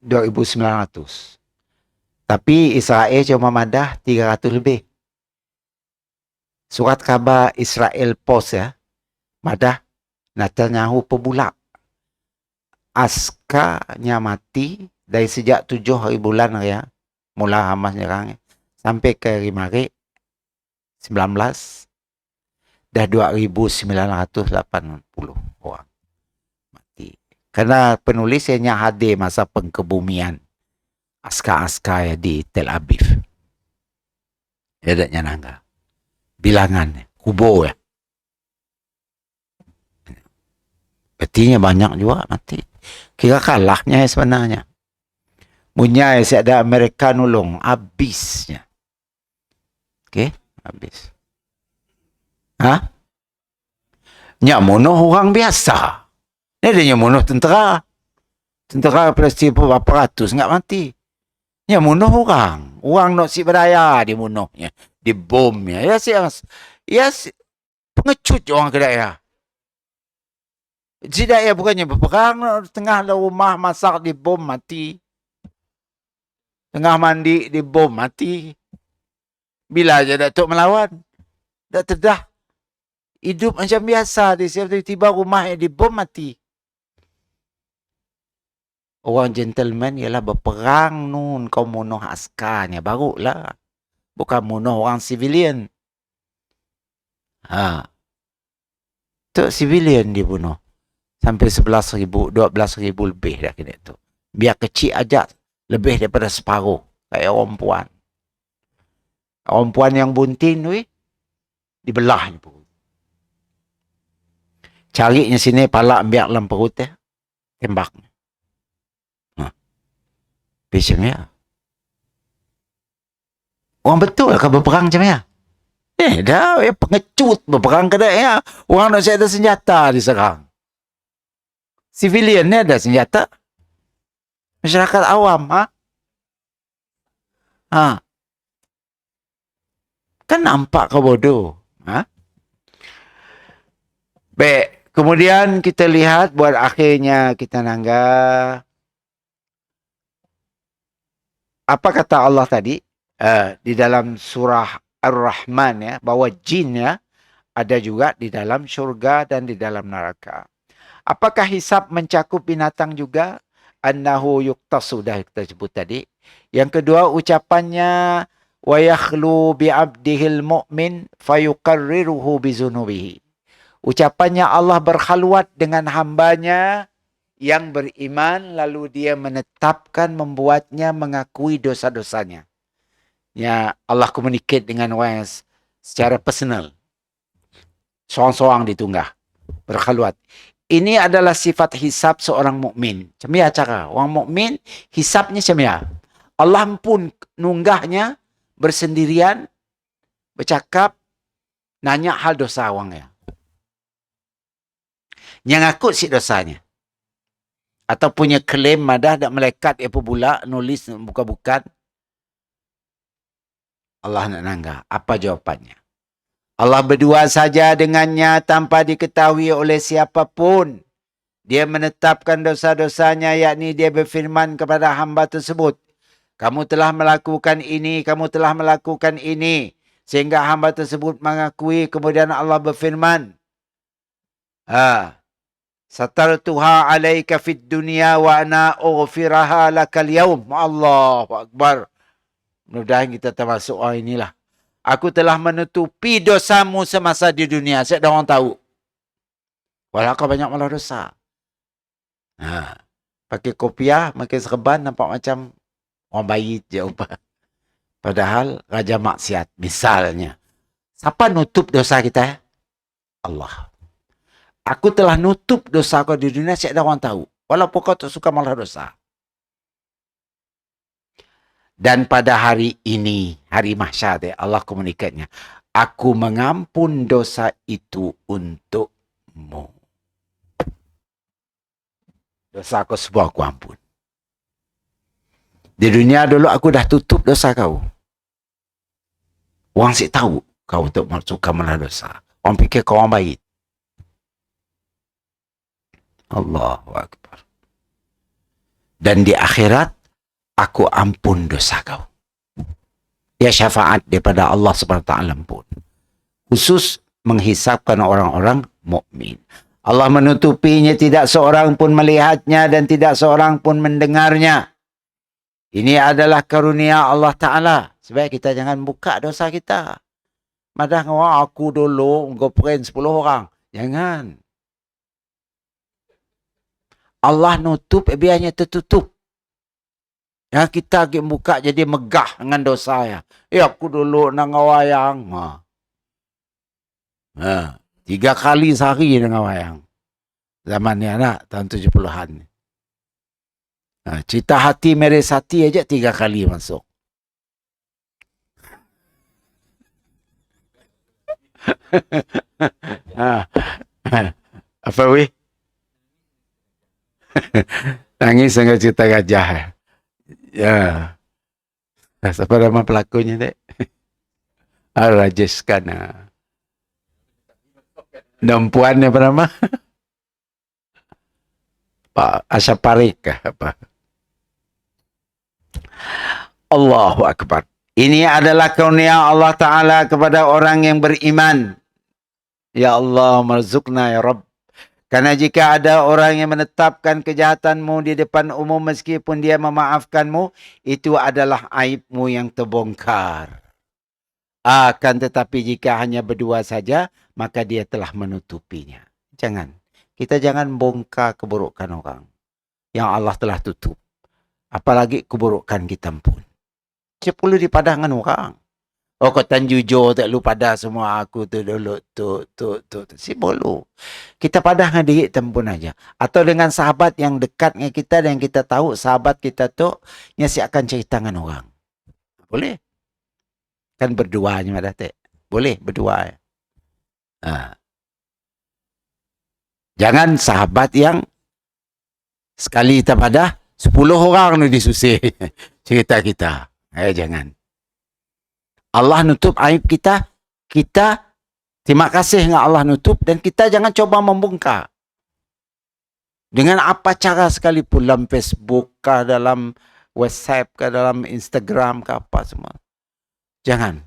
2,900. Tapi Israel cuma madah 300 lebih. Surat khabar Israel Post ya. Madah Netanyahu pebulak. Askarnya mati dari sejak 7 hari bulan ya. Mula Hamas nyerang sampai ke Maret 19 dah 2,980 orang mati. Karena penulis hanya hadir masa pengkebumian askar-askar di Tel Aviv. Ya tak nyanangga. Bilangan kubur ya. Artinya banyak juga mati. Kira kalahnya sebenarnya. Munyai saya ada Amerika nolong habisnya. Okey, habis. Nyak munuh orang biasa. Ni dia nyak munuh tentera. Tentera Palestin pun berapa ratus enggak mati. Ya bunuh orang. Orang nak si berdaya dia bunuhnya. Dia bomnya. Pengecut orang kedaya. Si daya bukannya berperang tengah rumah masak di bom mati. Tengah mandi di bom mati. Bila aja Datuk melawan. Tak terdah. Hidup macam biasa. Tiba-tiba rumahnya di bom mati. Orang gentleman ialah berperang nun. Kau bunuh askarnya. Barulah. Bukan bunuh orang civilian. Tu civilian dia bunuh. Sampai 11,000, 12,000 lebih dah kena tu. Biar kecil aja. Lebih daripada separuh. Kayak orang puan. Orang puan yang buntin weh. Dibelah pun. Carinya sini palak ambil dalam perut dia. Tembak. Macam ya. Orang betul lah berperang macam ya. Dah pengecut berperang ke dah ya. Orang nak ada senjata diserang. Civilian ni ada senjata. Masyarakat awam Kan nampak kau bodoh. Baik, kemudian kita lihat buat akhirnya kita nangga. Apa kata Allah tadi di dalam surah Ar-Rahman ya, bahawa jin ya ada juga di dalam syurga dan di dalam neraka. Apakah hisab mencakup binatang juga? Annahu yuktasu, dah kita sebut tadi. Yang kedua ucapannya wa yakhlu bi 'abdihil mu'min fayuqarriruhu bi zunubihi. Ucapannya Allah berkhalwat dengan hambanya yang beriman lalu dia menetapkan membuatnya mengakui dosa-dosanya. Ya, Allah communicate dengan orang secara personal. Seorang-seorang ditunggah. Berkhalwat. Ini adalah sifat hisab seorang mukmin. Macam ya cara. Orang mukmin hisabnya macam ya. Allah pun nunggahnya bersendirian, bercakap, nanya hal dosa orangnya. Yang akut si dosanya. Atau punya klaim madah dan malaikat apa pula nulis bukan-bukan. Allah nak nangga. Apa jawapannya? Allah berdua saja dengannya tanpa diketahui oleh siapapun. Dia menetapkan dosa-dosanya, yakni dia berfirman kepada hamba tersebut. Kamu telah melakukan ini, kamu telah melakukan ini. Sehingga hamba tersebut mengakui, kemudian Allah berfirman. Satartuha alaika fid dunya wa ana ughfiraha lakal yaum. Allahu Akbar. Mudah-mudahan kita termasuk orang inilah. Aku telah menutupi dosamu semasa di dunia. Saya dah orang tahu. Walau kau banyak malah dosa. Pakai kopiah, pakai serban, nampak macam orang bayi je. Padahal raja maksiat. Misalnya. Siapa nutup dosa kita? Allah. Aku telah nutup dosa kau di dunia. Saya dah orang tahu. Walaupun kau tak suka malah dosa. Dan pada hari ini, hari mahsyar, Allah komunikatnya. Aku mengampun dosa itu untukmu. Dosa kau semua aku ampun. Di dunia dulu aku dah tutup dosa kau. Orang sih tahu kau tak suka malah dosa. Orang fikir kau orang baik. Allahu Akbar. Dan di akhirat, aku ampun dosa kau. Ya syafaat daripada Allah SWT pun. Khusus menghisapkan orang-orang mukmin. Allah menutupinya, tidak seorang pun melihatnya dan tidak seorang pun mendengarnya. Ini adalah karunia Allah Ta'ala. Sebab kita jangan buka dosa kita. Madah aku dulu, engkau peren 10 orang. Jangan. Allah nutup, biarnya tertutup. Ya, kita buka jadi megah dengan dosa ya. Aku dulu nang wayang. 3 kali sehari nang wayang. Zaman ni anak tahun 70-an. Cerita hati meres hati aja 3 kali masuk. Apa weh? Nangis dengan cerita gajah. Ya. Siapa nama pelakunya, Dek? Rajesh Khanna. Dan puannya apa nama? Pak Asya Parik apa? Allahu Akbar. Ini adalah karunia Allah Ta'ala kepada orang yang beriman. Ya Allah, marzukna ya Rabb. Karena jika ada orang yang menetapkan kejahatanmu di depan umum meskipun dia memaafkanmu, itu adalah aibmu yang terbongkar. Akan tetapi jika hanya berdua saja, maka dia telah menutupinya. Jangan. Kita jangan bongkar keburukan orang yang Allah telah tutup. Apalagi keburukan kita pun. Dia perlu dipadangkan orang. Oh, kau tan jujur tak lu pada semua aku tu dulu tu. Si bolu. Kita padahkan diri tempun aja. Atau dengan sahabat yang dekat dengan kita dan kita tahu sahabat kita tu nyasi akan cerita dengan orang. Boleh? Kan berdua je mak datuk. Boleh berdua. Jangan sahabat yang sekali kita padah 10 orang ni disusih cerita kita. Jangan. Allah nutup aib kita, kita terima kasih dengan Allah nutup dan kita jangan coba membongkar. Dengan apa cara sekalipun dalam Facebook kah, dalam WhatsApp kah, dalam Instagram kah, apa semua. Jangan.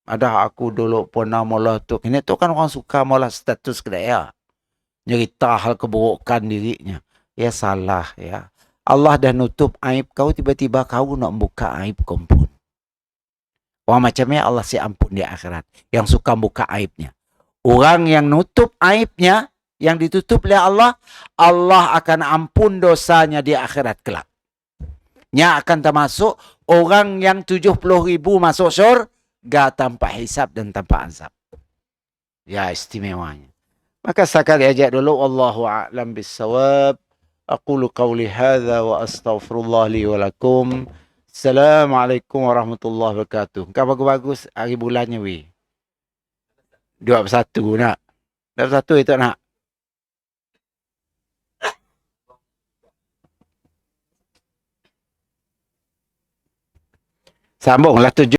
Ada aku dulu pernah mula tu. Ini tu kan orang suka mula status kedaya. Nyerita hal keburukan dirinya. Ya salah ya. Allah dah nutup aib kau, tiba-tiba kau nak buka aib kau pun. Orang macamnya Allah si ampun di akhirat. Yang suka buka aibnya. Orang yang nutup aibnya, yang ditutup oleh Allah, Allah akan ampun dosanya di akhirat kelak. Nya akan termasuk orang yang 70,000 masuk syurga tanpa hisab dan tanpa azab. Ya, istimewanya. Maka sekali ajak dulu. Wallahu a'lam bissawab. Aqulu qawli hadha wa astaghfirullah li wa lakum. Assalamualaikum warahmatullahi wabarakatuh. Kau bagus-bagus hari bulannya weh. 21 nak. 21 itu nak. Sambunglah 7.